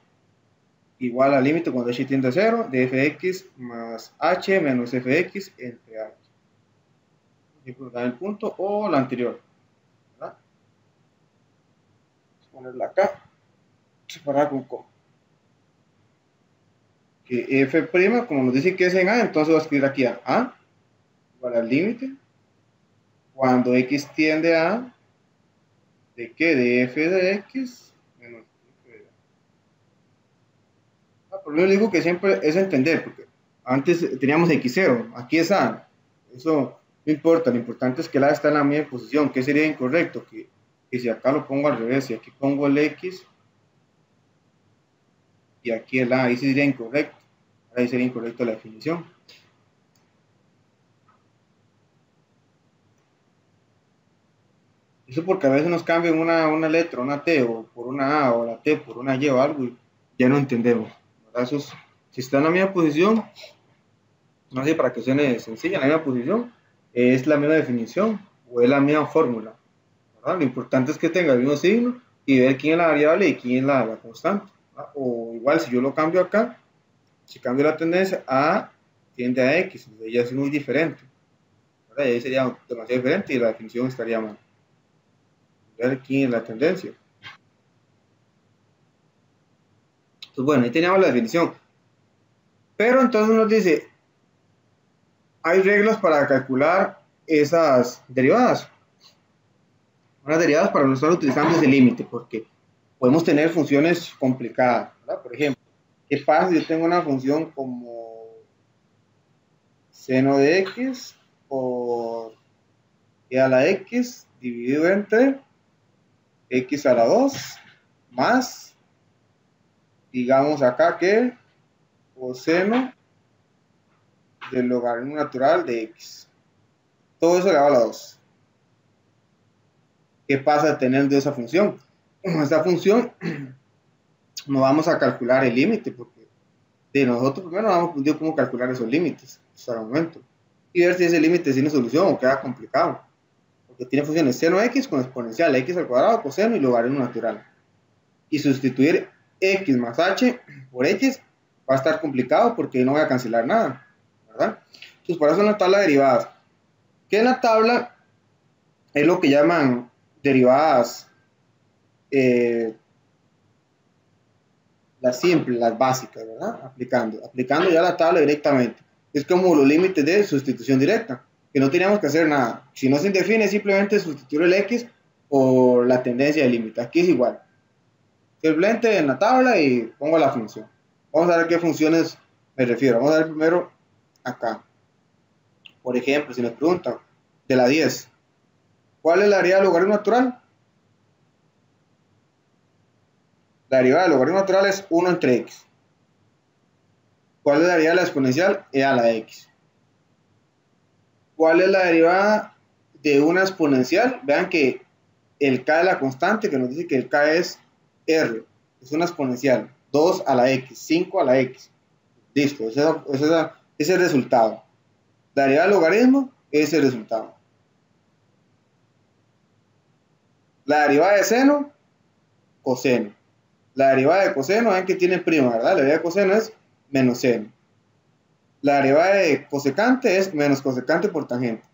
igual al límite cuando h tiende a 0 de f de x más h menos f de x entre h. El punto o la anterior, ¿verdad? Vamos a ponerla acá, separada con coma. Que f', como nos dice que es en a, entonces voy a escribir aquí a igual al límite cuando x tiende a ¿de qué? De f de x menos f de a. Por lo digo que siempre es entender, porque antes teníamos x0, aquí es a. Eso no importa, lo importante es que el a está en la misma posición. ¿Qué sería incorrecto? Que si acá lo pongo al revés, y aquí pongo el x y aquí el a, ahí sería incorrecto. Ahí sería incorrecta la definición. Eso porque a veces nos cambian una letra, una T o por una A o la T por una Y o algo y ya no entendemos. Eso es, si está en la misma posición, no sé, para que suene sencilla, en la misma posición, es la misma definición o es la misma fórmula. ¿Verdad? Lo importante es que tenga el mismo signo y ver quién es la variable y quién es la constante. ¿Verdad? O igual si yo lo cambio acá, Si cambio la tendencia, A tiende a X, ya es muy diferente, ¿verdad? Y ahí sería demasiado diferente y la definición estaría mal. Ver quién es la tendencia. Entonces, bueno, ahí teníamos la definición. Pero entonces nos dice, hay reglas para calcular esas derivadas. Unas derivadas para no estar utilizando ese límite, porque podemos tener funciones complicadas, ¿verdad? Por ejemplo, ¿qué pasa si yo tengo una función como seno de x por e a la x dividido entre x a la 2 más, digamos acá que coseno del logaritmo natural de x? Todo eso elevado a la 2. ¿Qué pasa teniendo esa función? Esta función no vamos a calcular el límite, porque de nosotros primero no hemos aprendido cómo calcular esos límites hasta el momento y ver si ese límite tiene solución o queda complicado, porque tiene funciones seno x con exponencial x al cuadrado, coseno y logaritmo natural, y sustituir x más h por x va a estar complicado porque no voy a cancelar nada, ¿verdad? Entonces por eso en la tabla de derivadas, que en la tabla es lo que llaman derivadas las simples, las básicas, ¿verdad? Aplicando ya la tabla directamente. Es como los límites de sustitución directa, que no teníamos que hacer nada. Si no se define, simplemente sustituir el x por la tendencia del límite. Aquí es igual. Simplemente en la tabla y pongo la función. Vamos a ver a qué funciones me refiero. Vamos a ver primero acá. Por ejemplo, si nos preguntan de la 10, ¿cuál es la derivada del logaritmo natural? La derivada del logaritmo natural es 1 entre x. ¿Cuál es la derivada de la exponencial? E a la x. ¿Cuál es la derivada de una exponencial? Vean que el k es la constante, que nos dice que el k es r. Es una exponencial. 2 a la x, 5 a la x. Listo, ese es el resultado. La derivada del logaritmo es el resultado. La derivada de seno, coseno. La derivada de coseno, vean que tiene prima, ¿verdad? La derivada de coseno es menos seno. La derivada de cosecante es menos cosecante por tangente.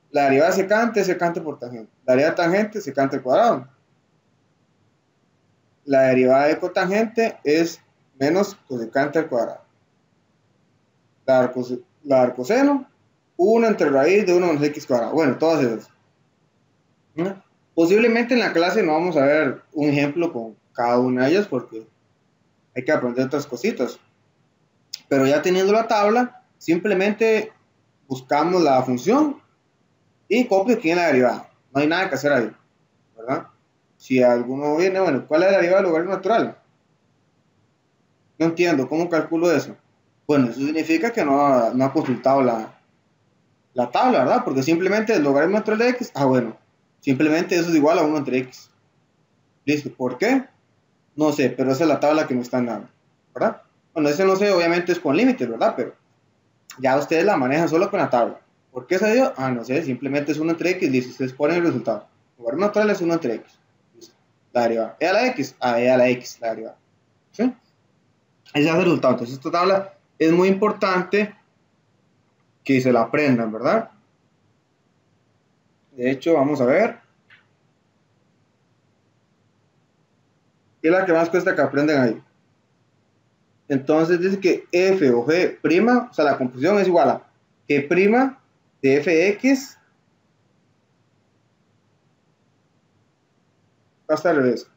La derivada de secante es secante por tangente. La derivada de tangente es secante al cuadrado. La derivada de cotangente es menos cosecante al cuadrado. La del coseno, 1 entre raíz de 1 menos x cuadrado. Bueno, todas esas. ¿No? Posiblemente en la clase no vamos a ver un ejemplo con cada una de ellas porque hay que aprender otras cositas. Pero ya teniendo la tabla, simplemente buscamos la función y copio aquí en la derivada. No hay nada que hacer ahí, ¿verdad? Si alguno viene, bueno, ¿cuál es la derivada del logaritmo natural? No entiendo, ¿cómo calculo eso? Bueno, eso significa que no ha consultado la tabla, ¿verdad? Porque simplemente el logaritmo natural de x, bueno, simplemente eso es igual a 1 entre x. Listo, ¿por qué? No sé, pero esa es la tabla que me están dando, ¿verdad? Bueno, ese no sé, obviamente es con límites, ¿verdad? Pero ya ustedes la manejan solo con la tabla. ¿Por qué se dio? No sé, simplemente es 1 entre x, listo, ustedes ponen el resultado. El logaritmo natural es 1 entre x. Listo. La derivada. ¿E a la x? E a la x, la derivada. ¿Sí? Ese es el resultado. Entonces esta tabla es muy importante que se la aprendan, ¿verdad? De hecho, vamos a ver. ¿Qué es la que más cuesta que aprendan ahí? Entonces dice que f o g', o sea, la composición es igual a g' de fx hasta al revés.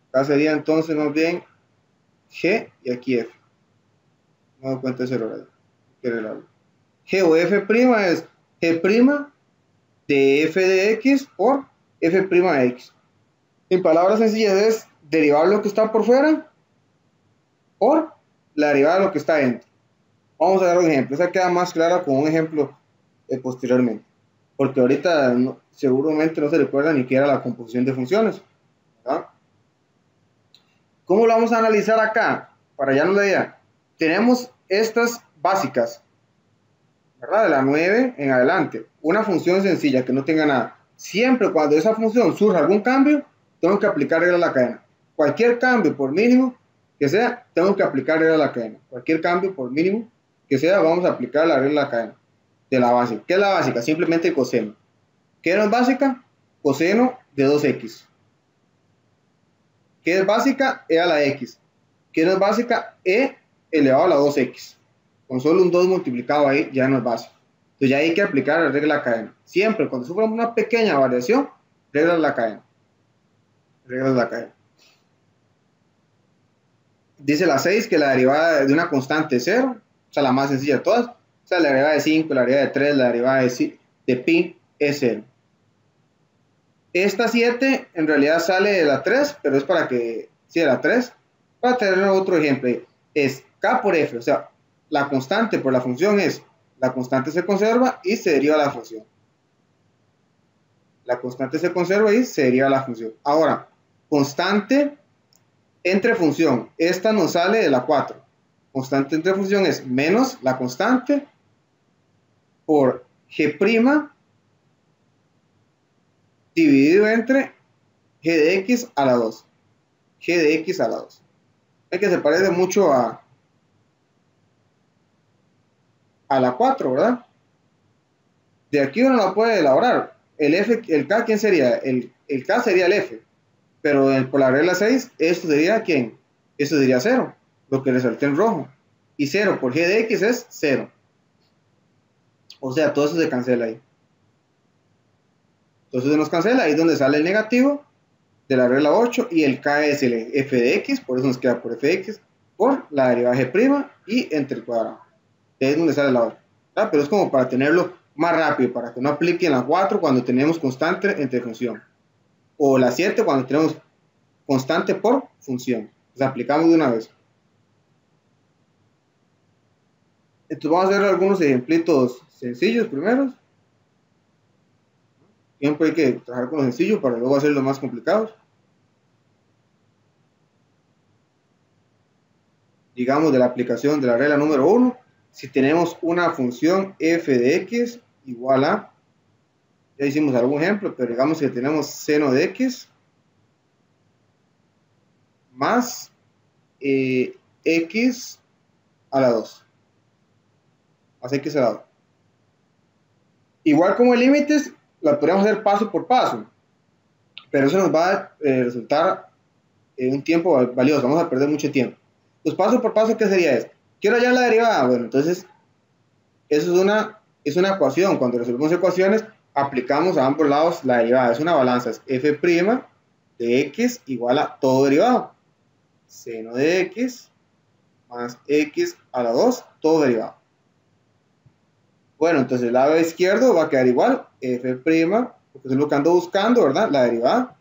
Acá sería entonces más bien g y aquí f. No doy cuenta de ese error. G o f' es g' de f de x por f' de x. En palabras sencillas es derivar lo que está por fuera por la derivada de lo que está dentro. Vamos a dar un ejemplo. Esa queda más clara con un ejemplo posteriormente. Porque ahorita seguramente no se recuerda ni siquiera la composición de funciones, ¿verdad? ¿Cómo lo vamos a analizar acá? Para ya no la idea. Tenemos estas básicas, ¿verdad? De la 9 en adelante. Una función sencilla que no tenga nada. Siempre cuando esa función surja algún cambio, tengo que aplicar regla a la cadena. Cualquier cambio, por mínimo, que sea, tengo que aplicar regla de la cadena. Cualquier cambio, por mínimo que sea, vamos a aplicar la regla de la cadena de la básica. ¿Qué es la básica? Simplemente el coseno. ¿Qué no es básica? Coseno de 2x. ¿Qué es básica? E a la x. ¿Qué no es básica? E elevado a la 2x. Con solo un 2 multiplicado ahí ya no es básico. Entonces ya hay que aplicar la regla de la cadena. Siempre cuando sufra una pequeña variación, regla de la cadena. Regla de la cadena. Dice la 6 que la derivada de una constante es 0, o sea, la más sencilla de todas. O sea, la derivada de 5, la derivada de 3, la derivada de pi es 0. Esta 7 en realidad sale de la 3, pero es para que, sí, de la 3. Para tener otro ejemplo, es k por f, o sea, la constante por la función es, la constante se conserva y se deriva la función. La constante se conserva y se deriva la función. Ahora, constante entre función, esta nos sale de la 4. Constante entre función es menos la constante por g' dividido entre g de x a la 2. G de x a la 2. Es que se parece mucho a la 4, ¿verdad? De aquí uno la puede elaborar. El f, el k, ¿quién sería? El k sería el f. Pero por la regla 6, esto sería ¿quién? Esto sería 0, lo que resalté en rojo. Y 0 por g de x es 0. O sea, todo eso se cancela ahí. Entonces se nos cancela, ahí es donde sale el negativo de la regla 8 y el k es el f de x, por eso nos queda por f de x, por la derivada g' y entre el cuadrado. Ahí es donde sale la 8. Pero es como para tenerlo más rápido, para que no apliquen la 4 cuando tenemos constante entre función. O la 7 cuando tenemos constante por función. Entonces aplicamos de una vez. Entonces vamos a hacer algunos ejemplitos sencillos primero. Siempre hay que trabajar con los sencillos para luego hacer los más complicados. Digamos de la aplicación de la regla número 1, si tenemos una función f de x igual a, ya hicimos algún ejemplo, pero digamos que tenemos seno de x más x a la 2, más x a la 2. Igual como el límites, la podríamos hacer paso por paso, pero eso nos va a resultar un tiempo valioso, vamos a perder mucho tiempo. Pues paso por paso, ¿qué sería esto? Quiero hallar la derivada, bueno, entonces eso es una ecuación. Cuando resolvemos ecuaciones, aplicamos a ambos lados la derivada. Es una balanza. Es f' de x igual a todo derivado. Seno de x más x a la 2, todo derivado. Bueno, entonces el lado izquierdo va a quedar igual. F', porque es lo que ando buscando, ¿verdad? La derivada.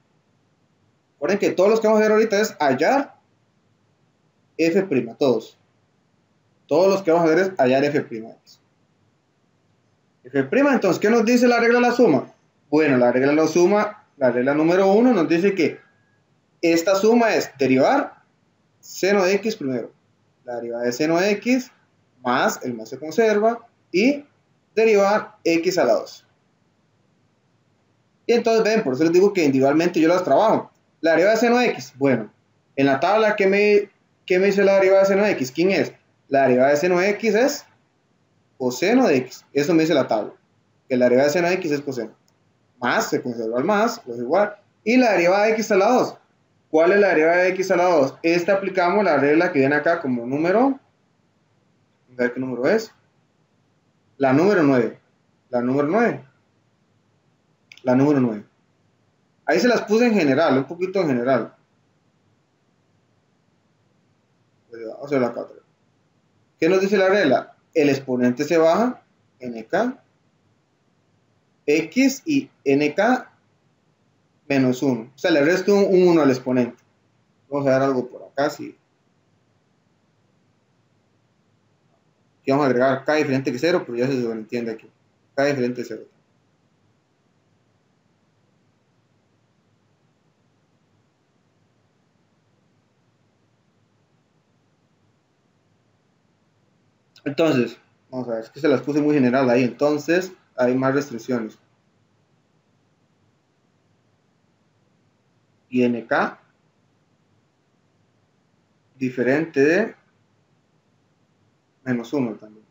Recuerden que todos los que vamos a hacer ahorita es hallar f', todos. Todos los que vamos a hacer es hallar f'. F', entonces, ¿qué nos dice la regla de la suma? Bueno, la regla de la suma, la regla número 1 nos dice que esta suma es derivar seno de x primero. La derivada de seno de x más, el más se conserva, y derivar x a la 2. Y entonces ven, por eso les digo que individualmente yo las trabajo. La derivada de seno de x, bueno, en la tabla, ¿qué me dice la derivada de seno de x? ¿Quién es? La derivada de seno de x es coseno de x. Eso me dice la tabla. Que la derivada de seno de x es coseno. Más, se conserva el más, pues igual. Y la derivada de x a la 2. ¿Cuál es la derivada de x a la 2? Esta aplicamos la regla que viene acá como número. A ver qué número es. La número 9. La número 9. La número 9. Ahí se las puse en general, un poquito en general. Vamos a hacer la 4. ¿Qué nos dice la regla? El exponente se baja, nk, x y nk menos 1. O sea, le resto un 1 al exponente. Vamos a dar algo por acá, sí. Aquí vamos a agregar k diferente que 0, pero ya se sobreentiende aquí. K diferente de 0. Entonces, vamos a ver, es que se las puse muy general ahí. Entonces, hay más restricciones. Y nk diferente de menos 1 también.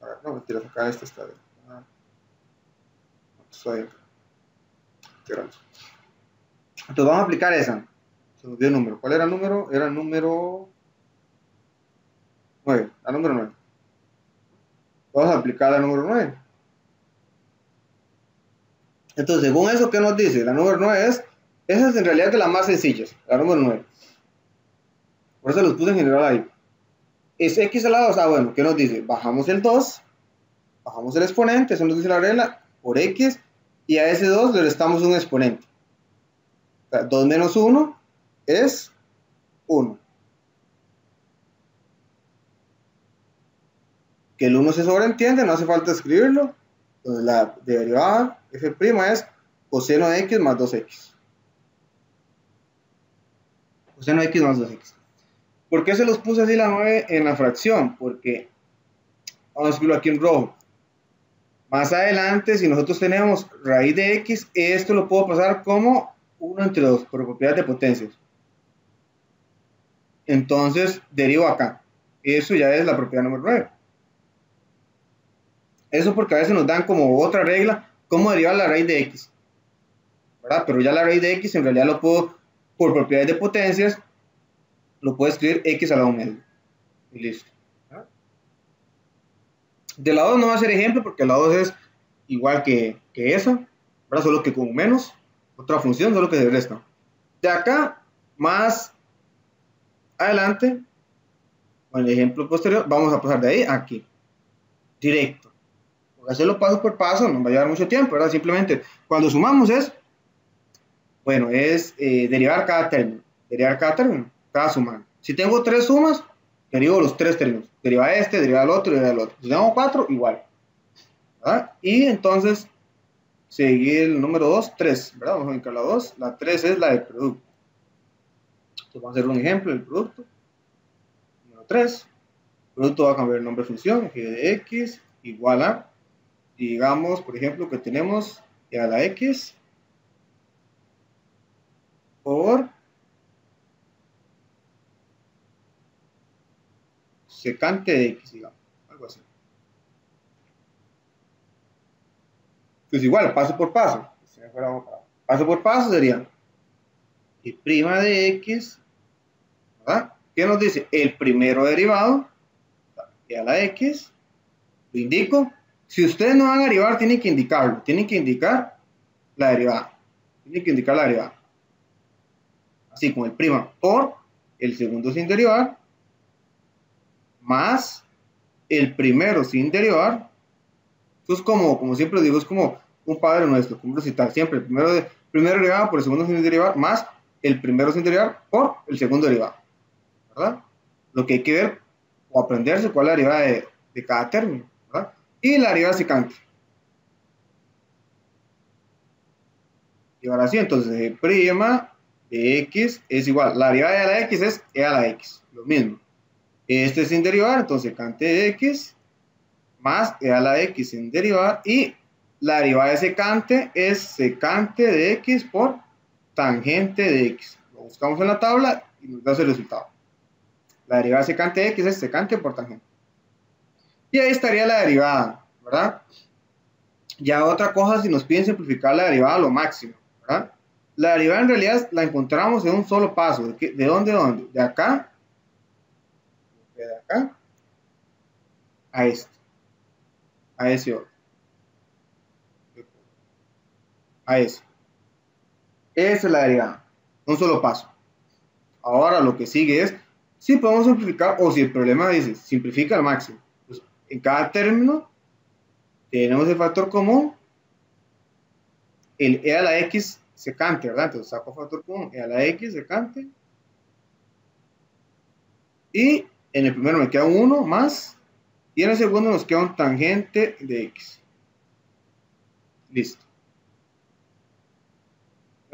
A ver, no, mentira, acá esta está bien. Entonces vamos a aplicar esa. Se nos dio el número. ¿Cuál era el número? Era el número 9. La número 9. Vamos a aplicar la número 9. Entonces, según eso, ¿qué nos dice? La número 9 esa es en realidad de las más sencillas, la número 9. Por eso los puse en general ahí. Es x a la 2, bueno, ¿qué nos dice? Bajamos el 2, bajamos el exponente, eso nos dice la regla, por x, y a ese 2 le restamos un exponente. O sea, 2 menos 1 es 1. Que el 1 se sobreentiende, no hace falta escribirlo. Entonces la derivada f' es coseno de x más 2x. Coseno de x más 2x. ¿Por qué se los puse así la 9 en la fracción? Porque, vamos a escribirlo aquí en rojo. Más adelante, si nosotros tenemos raíz de x, esto lo puedo pasar como 1 entre 2, por propiedad de potencias. Entonces, derivo acá. Eso ya es la propiedad número 9. Eso porque a veces nos dan como otra regla, cómo derivar la raíz de x, ¿verdad? Pero ya la raíz de x en realidad lo puedo, por propiedades de potencias, lo puedo escribir x a la 1 y listo. De la 2 no va a ser ejemplo porque la 2 es igual que esa, ¿verdad? Solo que con menos, otra función, solo que se resta. De acá, más adelante, con el ejemplo posterior, vamos a pasar de ahí a aquí, directo. Por hacerlo paso por paso nos va a llevar mucho tiempo, ¿verdad? Simplemente cuando sumamos es, bueno, es derivar cada término, cada sumar. Si tengo 3 sumas, derivo los 3 términos, deriva este, deriva el otro, deriva el otro. Si tengo 4, igual, ¿verdad? Y entonces, seguir el número 2, 3, ¿verdad? Vamos a ubicar la 2, la 3 es la del producto. Entonces vamos a hacer un ejemplo del producto. Número 3, el producto va a cambiar el nombre de función, g de x igual a, digamos, por ejemplo, que tenemos e a la x por secante de x, digamos, algo así. Pues igual, paso por paso. Paso por paso sería y' de x, ¿verdad? ¿Qué nos dice? El primero derivado, y a la x, lo indico. Si ustedes no van a derivar, tienen que indicarlo. Tienen que indicar la derivada. Tienen que indicar la derivada. Así como el prima por el segundo sin derivar, más el primero sin derivar. Eso es como siempre digo, es como un padre nuestro, como recitar siempre el primero derivado por el segundo sin derivar, más el primero sin derivar por el segundo derivado, ¿verdad? Lo que hay que ver o aprenderse cuál es la derivada de cada término, ¿verdad? Y la derivada secante. Y ahora sí, entonces prima de x es igual, la derivada de a la x es e a la x, lo mismo. Este sin derivar, entonces secante de x más e a la x sin derivar, y la derivada de secante es secante de x por tangente de x. Lo buscamos en la tabla y nos da ese resultado. La derivada de secante de x es secante por tangente. Y ahí estaría la derivada, ¿verdad? Ya otra cosa, si nos piden simplificar la derivada a lo máximo, ¿verdad? La derivada en realidad la encontramos en un solo paso. ¿De dónde a dónde? De acá a este, a ese otro, a ese. Esa es la derivada, un solo paso. Ahora lo que sigue es si podemos simplificar o si el problema dice simplifica al máximo. Pues, en cada término tenemos el factor común, el e a la x secante, ¿verdad? Entonces saco factor común, e a la x secante. Y en el primero me queda un 1 más. Y en el segundo nos queda un tangente de x. Listo.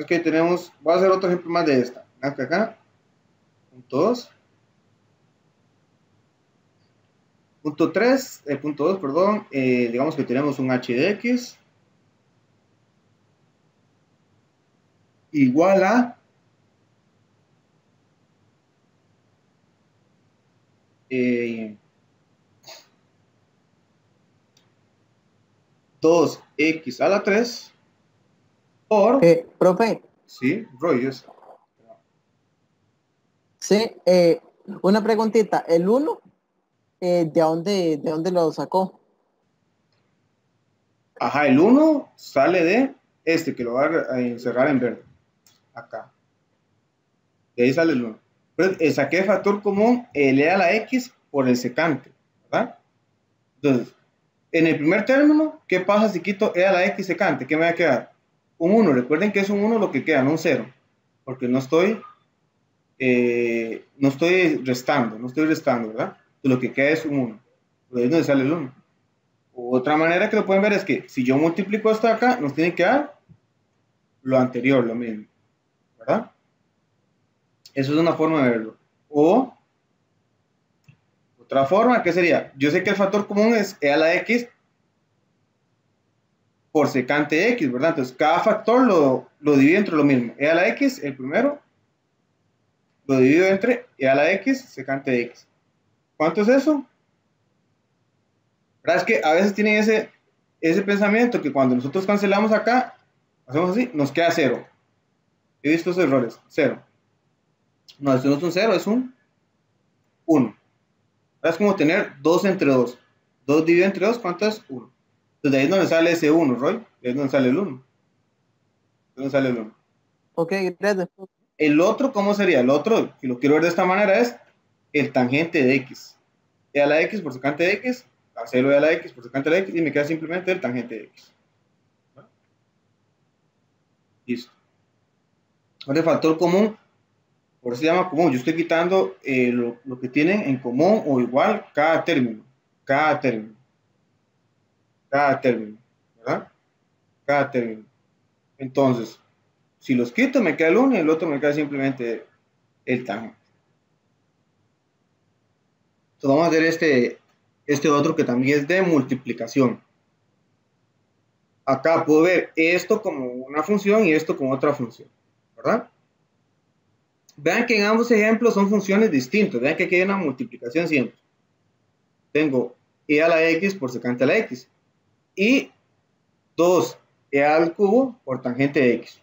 Ok, tenemos, voy a hacer otro ejemplo más de esta. Acá, punto 2. Punto 3, punto 2, perdón. Digamos que tenemos un h de x igual a eh, 2x a la 3 por, Profe, sí, rollos, sí, una preguntita. ¿El uno de dónde lo sacó? ajá, el uno sale de este, que lo va a encerrar en verde, acá, de ahí sale el uno. Pero saqué factor común e a la x por el secante, ¿verdad? Entonces, en el primer término, ¿qué pasa si quito e a la x secante? ¿Qué me va a quedar? Un uno. Recuerden que es un uno lo que queda, no un cero, porque no estoy restando, ¿verdad? Entonces, lo que queda es un uno. Por ahí es donde sale el uno. Otra manera que lo pueden ver es que si yo multiplico esto de acá, nos tiene que dar lo anterior, lo mismo, ¿verdad? Eso es una forma de verlo. O otra forma, ¿qué sería? Yo sé que el factor común es e a la x por secante x, ¿verdad? Entonces, cada factor lo divido entre lo mismo. E a la x, el primero, lo divido entre e a la x secante de x. ¿Cuánto es eso? ¿Verdad? Es que a veces tienen ese pensamiento que cuando nosotros cancelamos acá, hacemos así, nos queda cero. He visto esos errores, cero. No, esto no es un cero, es un 1. Es como tener 2 entre 2. 2 dividido entre 2, ¿cuánto es? 1. Entonces de ahí es donde sale ese 1, Roy. De ahí es donde sale el 1. De donde sale el 1. Ok, gracias. El otro, ¿cómo sería? El otro, si lo quiero ver de esta manera, es el tangente de x. E a la x por secante de x, cancelo e a la x por secante de x y me queda simplemente el tangente de x. Listo. Ahora el factor común, por eso se llama común. Yo estoy quitando lo que tienen en común o igual cada término. Cada término. Cada término. ¿Verdad? Cada término. Entonces, si los quito, me queda el uno y el otro me queda simplemente el tangente. Entonces, vamos a hacer este otro que también es de multiplicación. Acá puedo ver esto como una función y esto como otra función, ¿verdad? Vean que en ambos ejemplos son funciones distintas. Vean que aquí hay una multiplicación siempre. Tengo e a la x por secante a la x y 2e al cubo por tangente de x.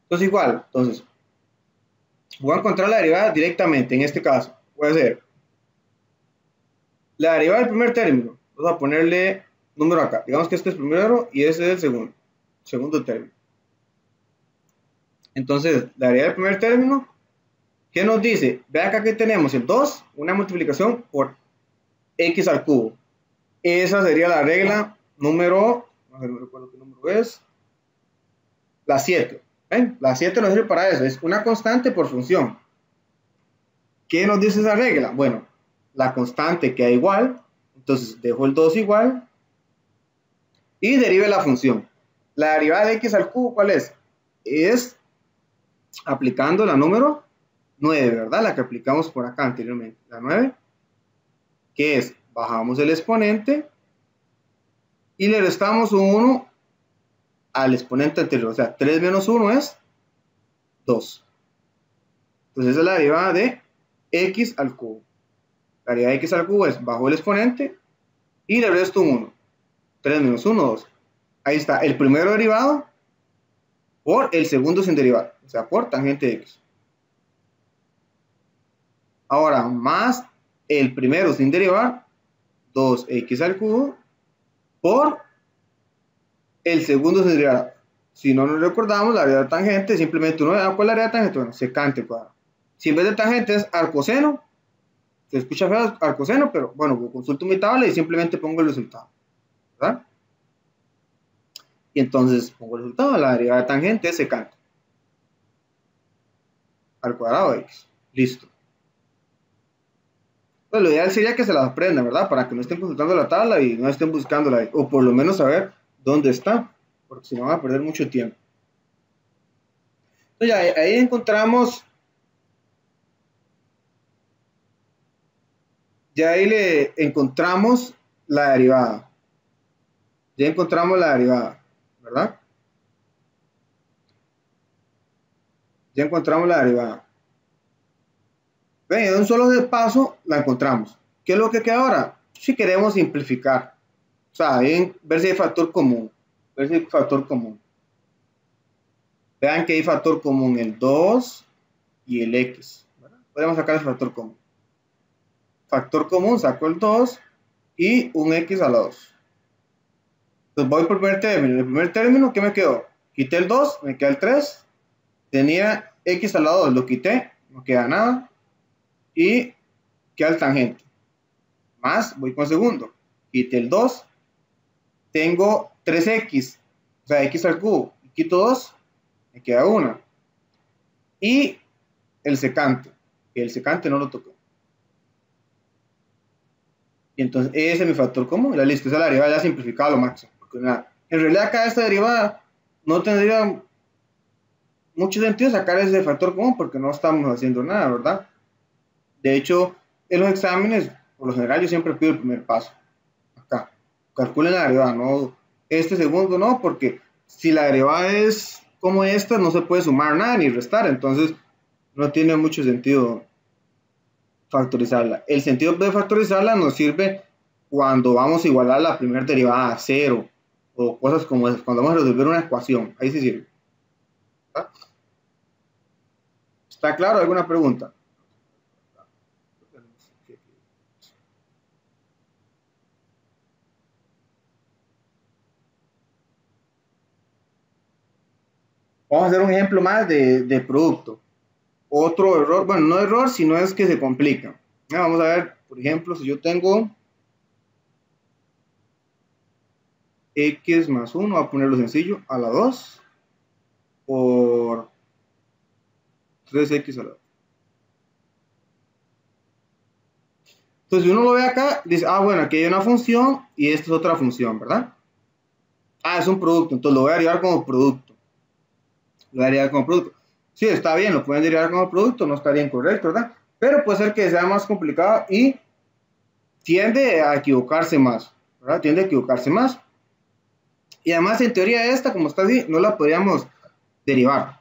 Entonces igual, voy a encontrar la derivada directamente. En este caso, voy a hacer la derivada del primer término. Vamos a ponerle número acá. Digamos que este es el primero y ese es el segundo término. Entonces, la derivada del primer término, ¿qué nos dice? Vean acá que tenemos el 2, una multiplicación por x al cubo. Esa sería la regla número, no recuerdo qué número es, la 7. ¿Ven? La 7 nos sirve para eso, es una constante por función. ¿Qué nos dice esa regla? Bueno, la constante queda igual, entonces dejo el 2 igual y derive la función. La derivada de x al cubo, ¿cuál es? Es aplicando la número 9, ¿verdad? La que aplicamos por acá anteriormente, la 9, que es, bajamos el exponente y le restamos un 1 al exponente anterior, o sea, 3 menos 1 es 2. Entonces esa es la derivada de x al cubo. La derivada de x al cubo es, bajo el exponente y le resto un 1. 3 menos 1, 2. Ahí está, el primero derivado por el segundo sin derivar, o sea, por tangente de x. Ahora, más el primero sin derivar, 2x al cubo, por el segundo sin derivar. Si no nos recordamos, la área de tangente, simplemente uno da con la área de tangente, bueno, secante al cuadrado. Si en vez de tangente es arcoseno, se escucha feo arcoseno, pero bueno, consulto mi tabla y simplemente pongo el resultado, ¿verdad? Y entonces pongo el resultado, la derivada de tangente es secante al cuadrado de x. Listo. Pues lo ideal sería que se las aprendan, ¿verdad? Para que no estén consultando la tabla y no estén buscándola, o por lo menos saber dónde está, porque si no van a perder mucho tiempo. Entonces, ahí encontramos, ya ahí le encontramos la derivada. Ya encontramos la derivada, ¿verdad? Ya encontramos la derivada. Ven, de un solo de paso la encontramos. ¿Qué es lo que queda ahora? Si queremos simplificar, o sea, ver si hay factor común. Ver si hay factor común. Vean que hay factor común el 2 y el X. ¿Verdad? Podemos sacar el factor común. Factor común, saco el 2 y un X a la 2. Entonces voy por el primer término. En el primer término, ¿qué me quedó? Quité el 2, me queda el 3. Tenía X a la 2, lo quité, no queda nada. Y queda el tangente. Más, voy con el segundo. Quité el 2. Tengo 3X, o sea, X al cubo. Quito 2, me queda 1. Y el secante. El secante no lo tocó. Y entonces ese es mi factor común. La lista, esa es la derivada ya simplificada a lo máximo. Porque en realidad acá esta derivada no tendría mucho sentido sacar ese factor común porque no estamos haciendo nada, ¿verdad? De hecho, en los exámenes, por lo general, yo siempre pido el primer paso. Acá. Calculen la derivada, no este segundo, no, porque si la derivada es como esta, no se puede sumar nada ni restar. Entonces, no tiene mucho sentido factorizarla. El sentido de factorizarla nos sirve cuando vamos a igualar la primera derivada a cero o cosas como esas, cuando vamos a resolver una ecuación, ahí sí sirve. ¿Está? ¿Está claro? ¿Alguna pregunta? Vamos a hacer un ejemplo más de producto. Otro error, bueno, no error, sino es que se complica. Vamos a ver, por ejemplo, si yo tengo X más 1, voy a ponerlo sencillo, a la 2 por 3X a la 2. Entonces, si uno lo ve acá, dice, bueno, aquí hay una función y esta es otra función, ¿verdad? Es un producto, entonces lo voy a derivar como producto. Lo voy a derivar como producto. Sí, está bien, lo pueden derivar como producto, no estaría incorrecto, ¿verdad? Pero puede ser que sea más complicado y tiende a equivocarse más, ¿verdad? Tiende a equivocarse más. Y además, en teoría esta, como está así, no la podríamos derivar,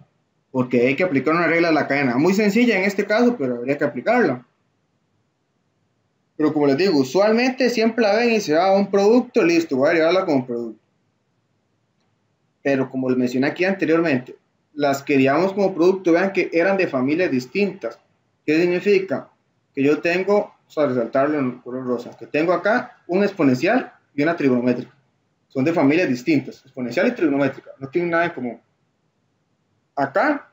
porque hay que aplicar una regla de la cadena. Muy sencilla en este caso, pero habría que aplicarla. Pero como les digo, usualmente siempre la ven y se va a un producto, listo, voy a derivarla como producto. Pero como les mencioné aquí anteriormente, las que derivamos como producto, vean que eran de familias distintas. ¿Qué significa? Que yo tengo, vamos a resaltarlo en color rosa, que tengo acá un exponencial y una trigonométrica. Son de familias distintas, exponencial y trigonométrica, no tienen nada en común. Acá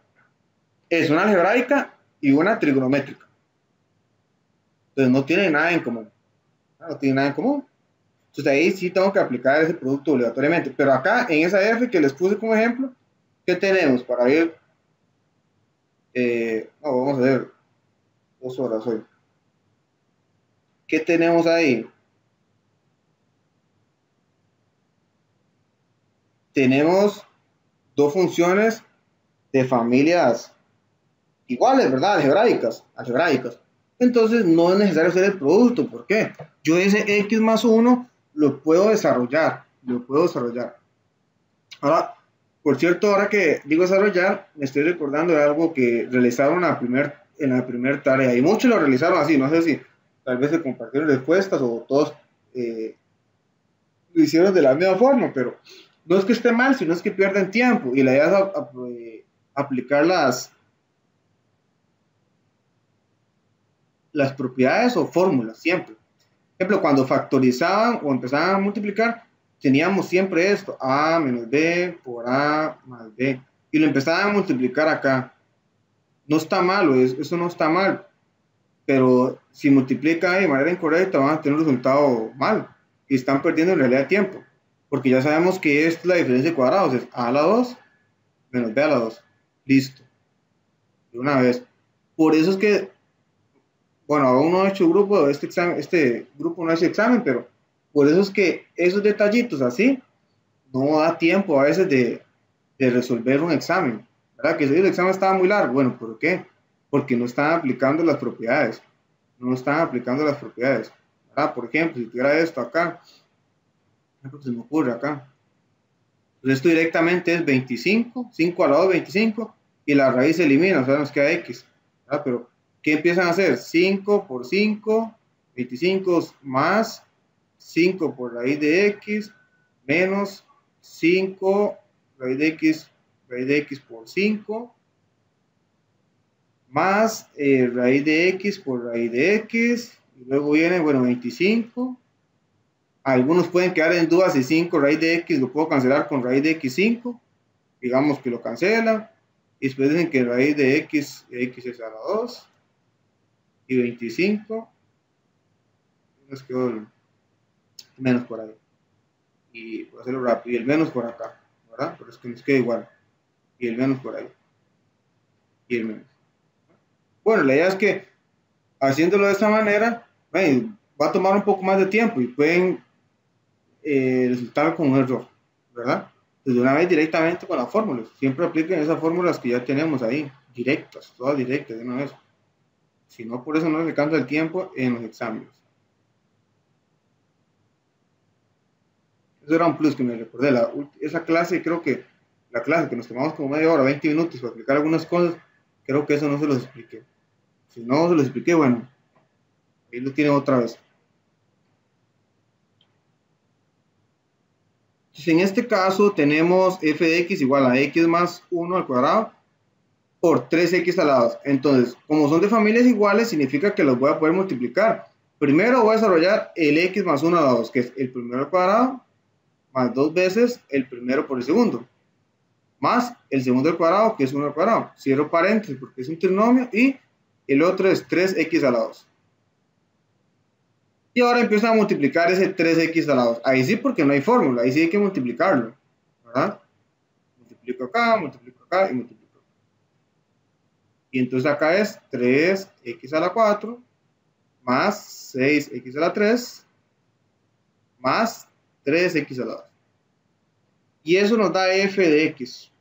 es una algebraica y una trigonométrica. Entonces no tienen nada en común. No tienen nada en común. Entonces ahí sí tengo que aplicar ese producto obligatoriamente. Pero acá en esa F que les puse como ejemplo, ¿qué tenemos para ver? Vamos a ver 2 horas hoy. ¿Qué tenemos ahí? Tenemos dos funciones de familias iguales, ¿verdad? Algebraicas. Entonces no es necesario hacer el producto. ¿Por qué? Yo ese X más 1 lo puedo desarrollar. Ahora, por cierto, ahora que digo desarrollar, me estoy recordando de algo que realizaron en la primera tarea. Y muchos lo realizaron así. No sé si tal vez se compartieron respuestas o todos lo hicieron de la misma forma, pero no es que esté mal, sino es que pierden tiempo. Y la idea es aplicar las propiedades o fórmulas siempre. Por ejemplo, cuando factorizaban o empezaban a multiplicar, teníamos siempre esto, a menos b por a más b, y lo empezaban a multiplicar acá. No está malo, eso no está mal, pero si multiplican de manera incorrecta van a tener un resultado mal, y están perdiendo en realidad tiempo, porque ya sabemos que esta es la diferencia de cuadrados, es a a la 2 menos b a la 2, listo, de una vez. Por eso es que bueno, aún no he hecho grupo, este grupo no ha hecho examen, pero por eso es que esos detallitos así no da tiempo a veces de resolver un examen, ¿verdad? Que si el examen estaba muy largo, bueno, ¿por qué? Porque no están aplicando las propiedades, ¿verdad? Por ejemplo, si tuviera esto acá, se me ocurre acá, pues esto directamente es 25, 5 a la 2, 25, y la raíz se elimina, o sea, nos queda X, ¿verdad? Pero ¿qué empiezan a hacer? 5 por 5, 25 más 5 por raíz de x, menos 5 raíz de x por 5, más raíz de x por raíz de x, y luego viene, bueno, 25. Algunos pueden quedar en dudas si 5 raíz de x lo puedo cancelar con raíz de x5, digamos que lo cancela, y después dicen que raíz de x es a la 2, y 25, nos quedó el menos por ahí, y voy a hacerlo rápido, y el menos por acá, ¿verdad? Pero es que nos queda igual, y el menos por ahí, y el menos. Bueno, la idea es que haciéndolo de esta manera, va a tomar un poco más de tiempo y pueden resultar con un error, ¿verdad? Pues de una vez directamente con las fórmulas. Siempre apliquen esas fórmulas que ya tenemos ahí, directas, todas directas de una vez. Si no, por eso no se cansa el tiempo en los exámenes. Eso era un plus que me recordé. Esa clase, creo que la clase que nos tomamos como media hora, 20 minutos para explicar algunas cosas, creo que eso no se los expliqué. Si no se los expliqué, bueno, ahí lo tienen otra vez. Entonces, en este caso tenemos f de x igual a x más 1 al cuadrado por 3x a la 2. Entonces, como son de familias iguales, significa que los voy a poder multiplicar. Primero voy a desarrollar el x más 1 a la 2, que es el primero al cuadrado, más 2 veces el primero por el segundo, más el segundo al cuadrado, que es 1 al cuadrado. Cierro paréntesis porque es un trinomio, y el otro es 3x a la 2. Y ahora empiezo a multiplicar ese 3x a la 2. Ahí sí, porque no hay fórmula, ahí sí hay que multiplicarlo, ¿verdad? Multiplico acá y multiplico acá. Y entonces acá es 3x a la 4 más 6x a la 3 más 3x a la 2. Y eso nos da f de x.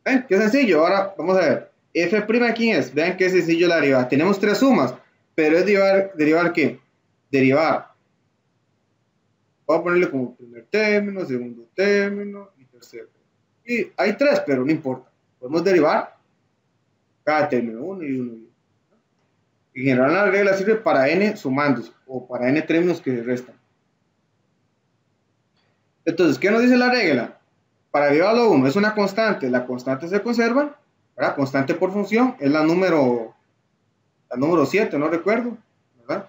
¿Ven? Qué sencillo. Ahora vamos a ver. F' aquí es. Vean qué sencillo la derivada. Tenemos tres sumas, pero es derivar ¿qué? Derivar. Voy a ponerle como primer término, segundo término y tercer término. Y hay tres, pero no importa. Podemos derivar cada término, uno y uno y uno. En general la regla sirve para n sumandos o para n términos que se restan. Entonces, ¿qué nos dice la regla? Para derivar a 1 es una constante, la constante se conserva, ¿verdad? Constante por función, es la número 7, no recuerdo, ¿verdad?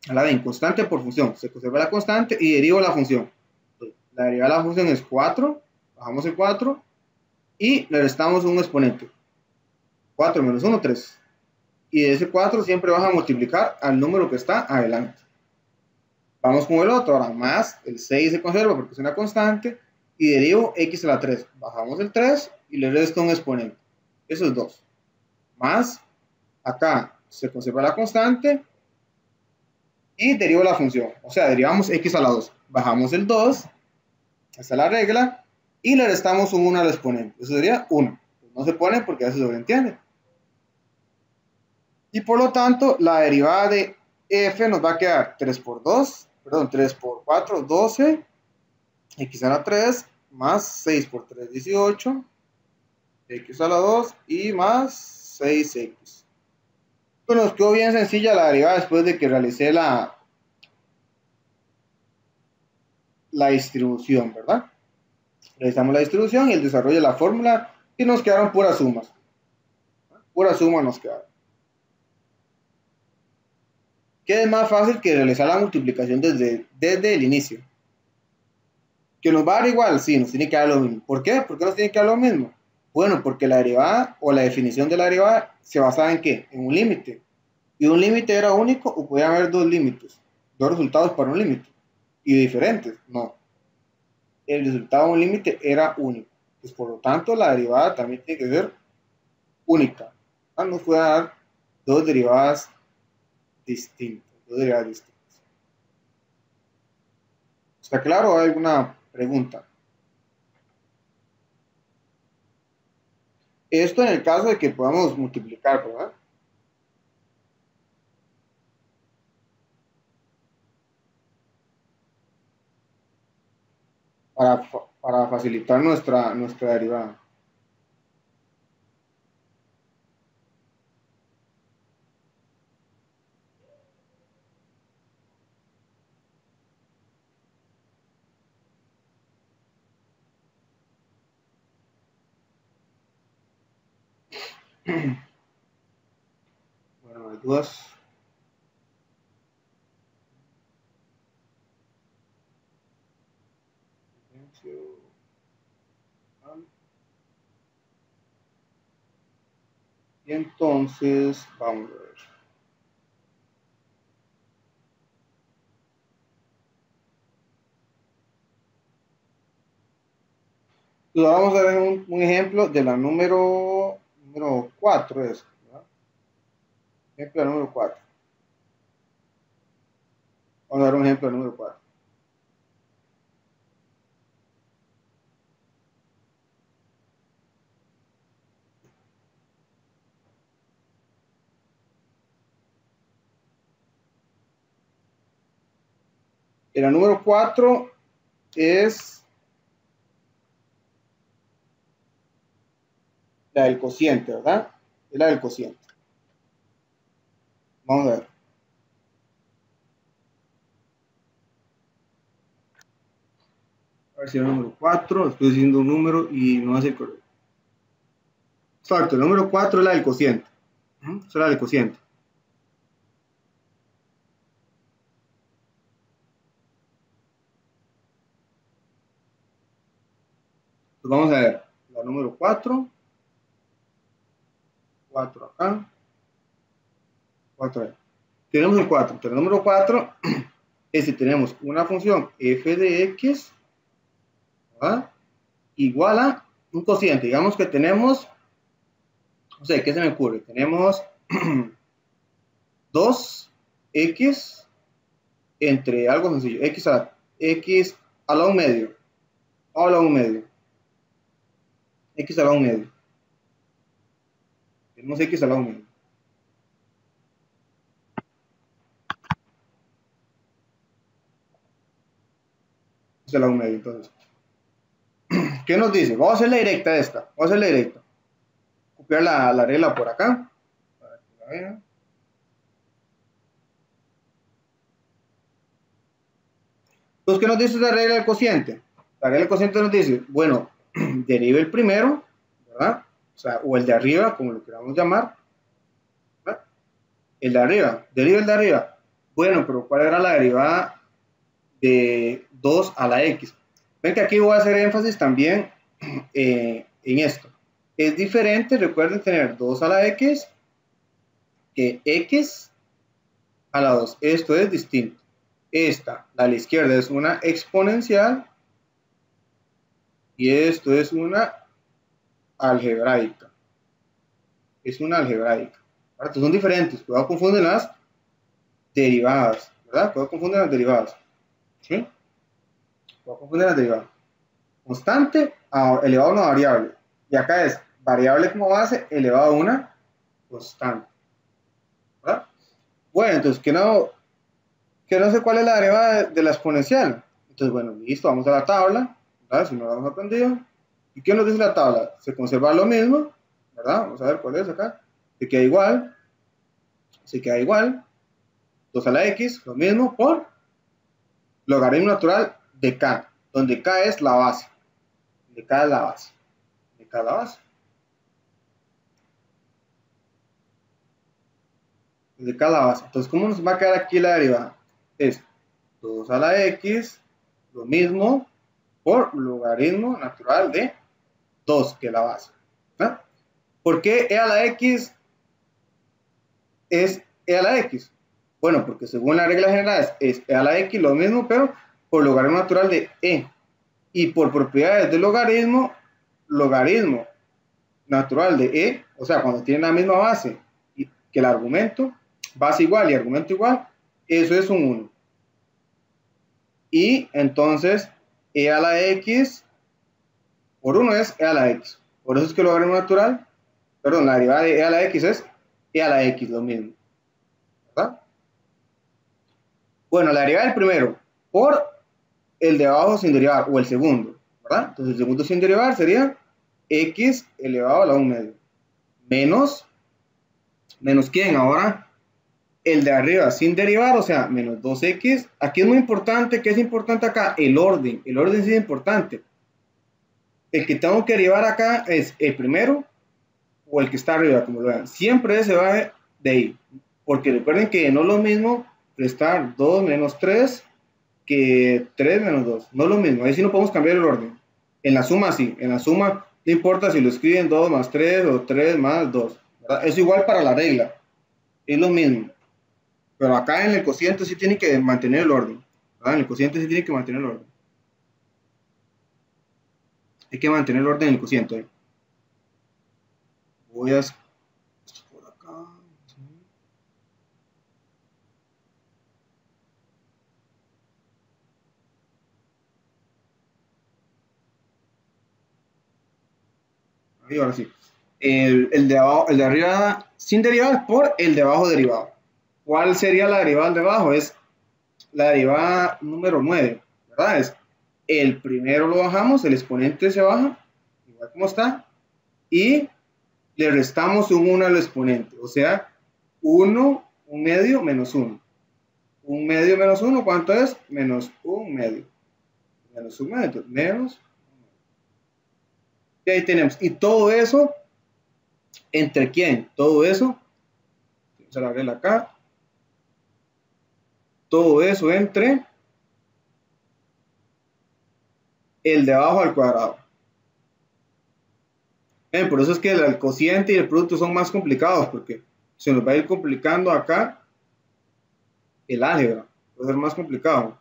La de constante por función, se conserva la constante y derivo la función. La derivada de la función es 4, bajamos el 4 y le restamos un exponente. 4 menos 1, 3. Y de ese 4 siempre vas a multiplicar al número que está adelante. Vamos con el otro, ahora más el 6 se conserva porque es una constante y derivo x a la 3. Bajamos el 3 y le resto un exponente. Eso es 2. Más, acá se conserva la constante y derivo la función. O sea, derivamos x a la 2. Bajamos el 2, esta es la regla, y le restamos un 1 al exponente. Eso sería 1. No se pone porque ya se sobreentiende. Y por lo tanto, la derivada de f nos va a quedar 3 por 4, 12, x a la 3, más 6 por 3, 18, x a la 2 y más 6x. Bueno, nos quedó bien sencilla la derivada después de que realicé la distribución, ¿verdad? Realizamos la distribución y el desarrollo de la fórmula y nos quedaron puras sumas. Puras sumas nos quedaron. ¿Qué es más fácil que realizar la multiplicación desde el inicio? ¿Que nos va a dar igual? Sí, nos tiene que dar lo mismo. ¿Por qué? ¿Por qué nos tiene que dar lo mismo? Bueno, porque la derivada o la definición de la derivada se basaba en ¿qué? En un límite. ¿Y un límite era único o podía haber dos límites? Dos resultados para un límite. ¿Y diferentes? No. El resultado de un límite era único. Pues por lo tanto, la derivada también tiene que ser única. Nos puede dar dos derivadas distintas. ¿Está claro o hay alguna pregunta? Esto en el caso de que podamos multiplicar, ¿verdad? Para facilitar nuestra derivada. Bueno, no hay dudas. Y entonces, vamos a ver. Entonces, vamos a ver un ejemplo de la número 4. ¿Verdad? Ejemplo de la número 4. Vamos a ver un ejemplo de la número 4. Y la número 4 es la del cociente, ¿verdad? Es la del cociente. Vamos a ver. A ver si era el número 4. Estoy diciendo un número y no es el correcto. Exacto, el número 4 es la del cociente. Es la del cociente. Pues vamos a ver. La número 4. 4 acá. 4 ahí. Tenemos el 4. Entonces, el número 4 es si tenemos una función f de x, ¿verdad? Igual a un cociente. Digamos que tenemos, no sé, ¿qué se me ocurre? Tenemos 2x entre algo sencillo, x a la 1 medio, a la 1 medio, x a la 1 medio. Tenemos x a la 1 medio. X a la 1 medio, entonces. ¿Qué nos dice? Vamos a hacer la directa de esta. Vamos a hacer la directa. Copiar la regla por acá. Para que la vean. Entonces, ¿qué nos dice la regla del cociente? La regla del cociente nos dice, bueno, derive el primero, ¿verdad? O sea, o el de arriba, como lo queramos llamar. ¿Verdad? El de arriba, derive el de arriba. Bueno, pero ¿cuál era la derivada de 2 a la x? Ven que aquí voy a hacer énfasis también en esto. Es diferente, recuerden, tener 2 a la x que x a la 2. Esto es distinto. Esta, la de la izquierda, es una exponencial y esto es una algebraica. Es una algebraica. Entonces son diferentes. Cuidado, confunden las derivadas, ¿verdad? Cuidado, confunden las derivadas. ¿Sí? Cuidado, confunden las derivadas. Constante elevado a una variable. Y acá es variable como base elevado a una constante. ¿Verdad? Bueno, entonces, que no sé cuál es la derivada de la exponencial. Entonces, bueno, listo, vamos a la tabla, ¿verdad? Si no lo hemos aprendido. ¿Y qué nos dice la tabla? Se conserva lo mismo, ¿verdad? Vamos a ver cuál es acá. Se queda igual. 2 a la x, lo mismo, por logaritmo natural de k, donde k es la base. De k es la base. De k es la base. De k es la base. Entonces, ¿cómo nos va a quedar aquí la derivada? Es 2 a la x, lo mismo, por logaritmo natural de 2, que es la base. ¿Ah? ¿Por qué e a la x es e a la x? Bueno, porque según las reglas generales es e a la x lo mismo, pero por logaritmo natural de e. Y por propiedades del logaritmo natural de e, o sea, cuando tiene la misma base que el argumento, base igual y argumento igual, eso es un 1. Y entonces e a la x por 1 es e a la x. Por eso es que el logaritmo natural, perdón, la derivada de e a la x es e a la x, lo mismo. ¿Verdad? Bueno, la derivada del primero por el de abajo sin derivar, o el segundo, ¿verdad? Entonces el segundo sin derivar sería x elevado a la 1 medio. Menos ¿quién? Ahora el de arriba sin derivar, o sea, menos 2x. Aquí es muy importante, ¿qué es importante acá? El orden sí es importante. El que tengo que derivar acá es el primero o el que está arriba, como lo vean, siempre se va de ahí, porque recuerden que no es lo mismo restar 2 menos 3 que 3 menos 2, no es lo mismo, ahí sí no podemos cambiar el orden. En la suma sí, en la suma no importa si lo escriben 2 más 3 o 3 más 2, ¿verdad? Es igual para la regla, es lo mismo, pero acá en el cociente sí tiene que mantener el orden, ¿verdad? En el cociente sí tiene que mantener el orden, hay que mantener el orden en el cociente. Voy a por acá. Ahí, ahora sí. El de abajo, el de arriba sin derivada por el de abajo derivado. ¿Cuál sería la derivada de abajo? Es la derivada número 9, ¿verdad? Es el primero lo bajamos, el exponente se baja, igual como está, y le restamos un 1 al exponente, o sea, 1, un medio menos 1. Un medio menos 1, ¿cuánto es? Menos un medio. Menos un medio, menos. Y ahí tenemos. Y todo eso, ¿entre quién? Todo eso, vamos a la regla acá. Todo eso entre el de abajo al cuadrado. Por eso es que el cociente y el producto son más complicados, porque se nos va a ir complicando acá el álgebra. Va a ser más complicado.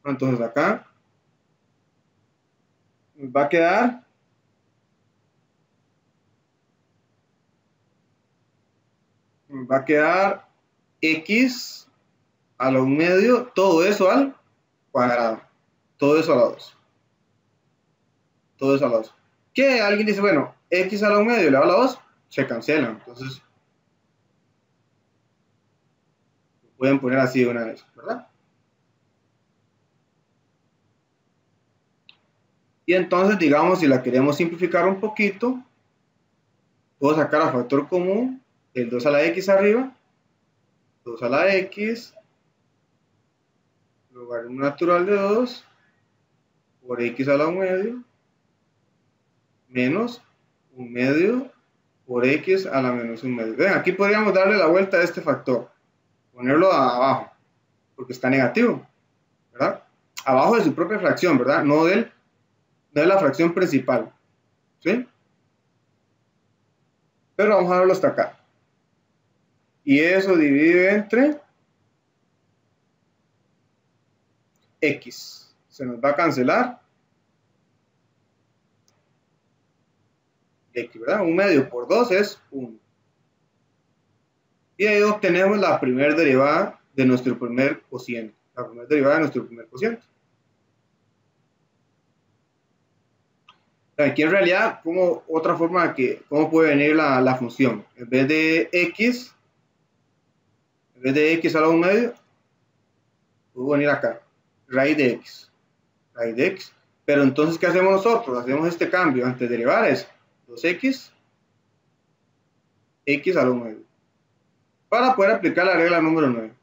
Entonces acá va a quedar x a la 1 medio, todo eso al cuadrado. Todo eso a la 2. Todo eso a la 2. Que alguien dice, bueno, x a la 1 medio le va a la 2, se cancelan. Entonces, pueden poner así de una vez, ¿verdad? Y entonces, digamos, si la queremos simplificar un poquito, puedo sacar a factor común el 2 a la x arriba, 2 a la x, logaritmo natural de 2, por x a la 1 medio, menos 1 medio por x a la menos 1 medio. Ven, aquí podríamos darle la vuelta a este factor, ponerlo abajo, porque está negativo, ¿verdad? Abajo de su propia fracción, ¿verdad? No de la fracción principal, ¿sí? Pero vamos a verlo hasta acá. Y eso divide entre x. Se nos va a cancelar x, ¿verdad? 1 medio por 2 es 1. Y ahí obtenemos la primera derivada de nuestro primer cociente. La primera derivada de nuestro primer cociente. Aquí en realidad, como otra forma de cómo puede venir la función. En vez de x a la 1 medio, puedo venir acá, raíz de x. Raíz de x. Pero entonces, ¿qué hacemos nosotros? Hacemos este cambio. Antes de derivar es 2x, x a la 1 medio. Para poder aplicar la regla número 9.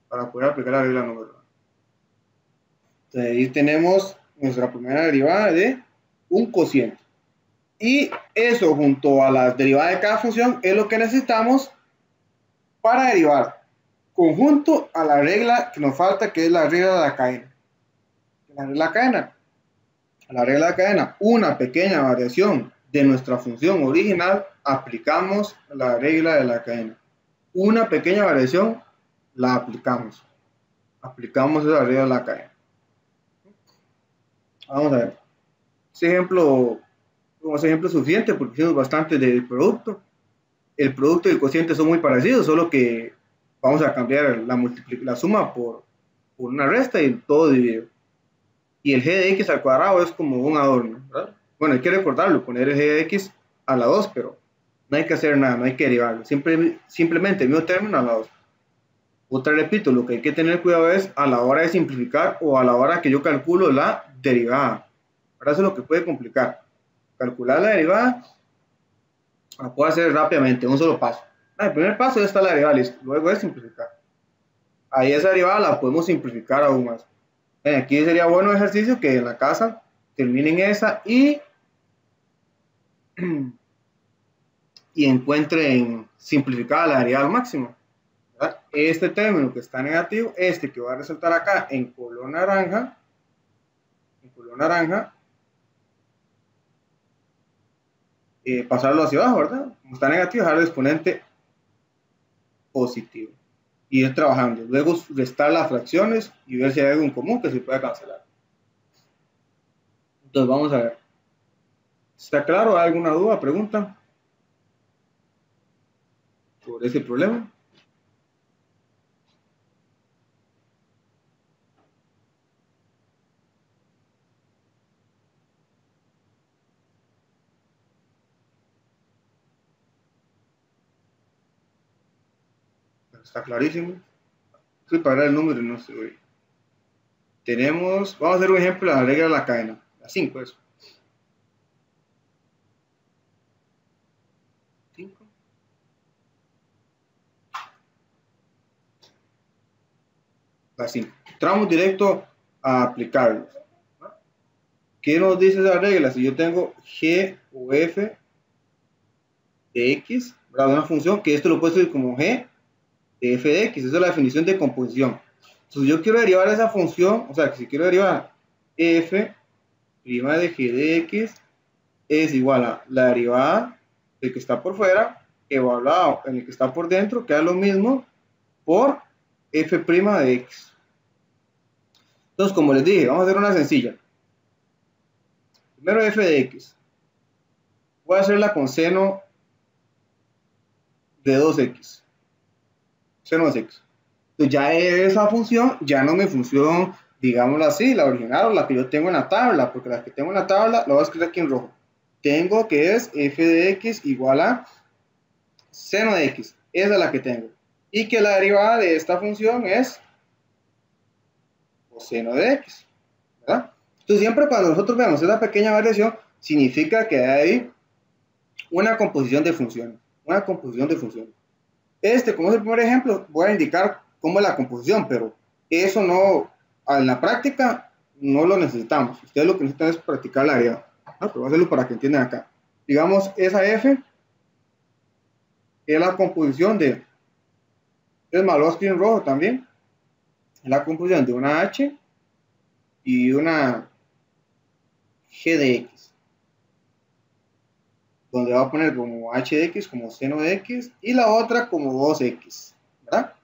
Para poder aplicar la regla número 9. Entonces, ahí tenemos nuestra primera derivada de un cociente. Y eso junto a las derivadas de cada función es lo que necesitamos para derivar conjunto a la regla que nos falta, que es la regla de la cadena. La regla de la cadena. La regla de la cadena, una pequeña variación de nuestra función original, aplicamos la regla de la cadena. Una pequeña variación, la aplicamos. Aplicamos la regla de la cadena. Vamos a ver. Ese ejemplo, como ese ejemplo suficiente, porque hicimos bastante del producto. El producto y el cociente son muy parecidos, solo que vamos a cambiar la suma por una resta y todo dividido. Y el g de x al cuadrado es como un adorno, ¿verdad? Bueno, hay que recordarlo, poner el g de x a la 2, pero no hay que hacer nada, no hay que derivarlo. Simplemente el mismo término a la 2. Otra repito, lo que hay que tener cuidado es a la hora de simplificar o a la hora que yo calculo la derivada. Ahora eso es lo que puede complicar. Calcular la derivada la puedo hacer rápidamente, un solo paso. El primer paso ya está la derivada, listo. Luego es simplificar. Ahí esa derivada la podemos simplificar aún más. Aquí sería bueno ejercicio que en la casa terminen esa y y encuentren simplificada la derivada al máximo, ¿verdad? Este término que está negativo, este que va a resaltar acá en color naranja, pasarlo hacia abajo, ¿verdad? Como está negativo, dejar el exponente positivo. Y ir trabajando. Luego restar las fracciones y ver si hay algo en común que se pueda cancelar. Entonces vamos a ver. ¿Está claro? ¿Hay alguna duda, pregunta sobre ese problema? Está clarísimo. Estoy para ver el número y no estoy. Tenemos, vamos a hacer un ejemplo de la regla de la cadena. La 5 eso. 5. La 5. Entramos directo a aplicarlos. ¿Qué nos dice esa regla? Si yo tengo g o f de x, ¿verdad? Una función que esto lo puedo escribir como g de f de x, esa es la definición de composición. Entonces yo quiero derivar esa función, o sea que si quiero derivar f' de g de x es igual a la derivada del que está por fuera evaluado en el que está por dentro, que es lo mismo por f' de x. Entonces, como les dije, vamos a hacer una sencilla. Primero f de x. Voy a hacerla con seno de 2x. Seno de x. Entonces ya esa función ya no es mi función, digámoslo así, la original o la que yo tengo en la tabla, porque la que tengo en la tabla la voy a escribir aquí en rojo. Tengo que es f de x igual a seno de x. Esa es la que tengo. Y que la derivada de esta función es coseno de x, ¿verdad? Entonces siempre cuando nosotros vemos esa pequeña variación, significa que hay una composición de funciones. Una composición de funciones. Como es el primer ejemplo, voy a indicar cómo es la composición, pero eso no, en la práctica, no lo necesitamos. Ustedes lo que necesitan es practicar la derivada. Pero voy a hacerlo para que entiendan acá. Digamos, esa f es la composición de, es más, lo voy a escribir en rojo también, es la composición de una h y una g de x, donde va a poner como h de x, como seno de x, y la otra como 2x, ¿verdad?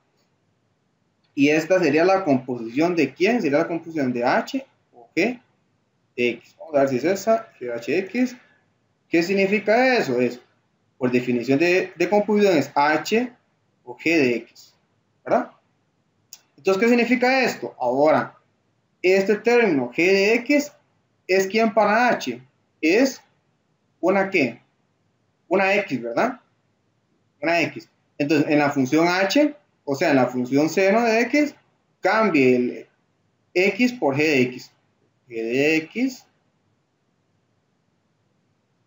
Y esta sería la composición de ¿quién? Sería la composición de h o g de x. Vamos a ver si es esa, g de h de x. ¿Qué significa eso? Es, por definición de composición, es h o g de x, ¿verdad? Entonces, ¿qué significa esto? Ahora, este término g de x es ¿quién para h? Es una ¿qué? Una x, ¿verdad? Una x. Entonces, en la función h, o sea, en la función seno de x, cambie el x por g de x. G de x.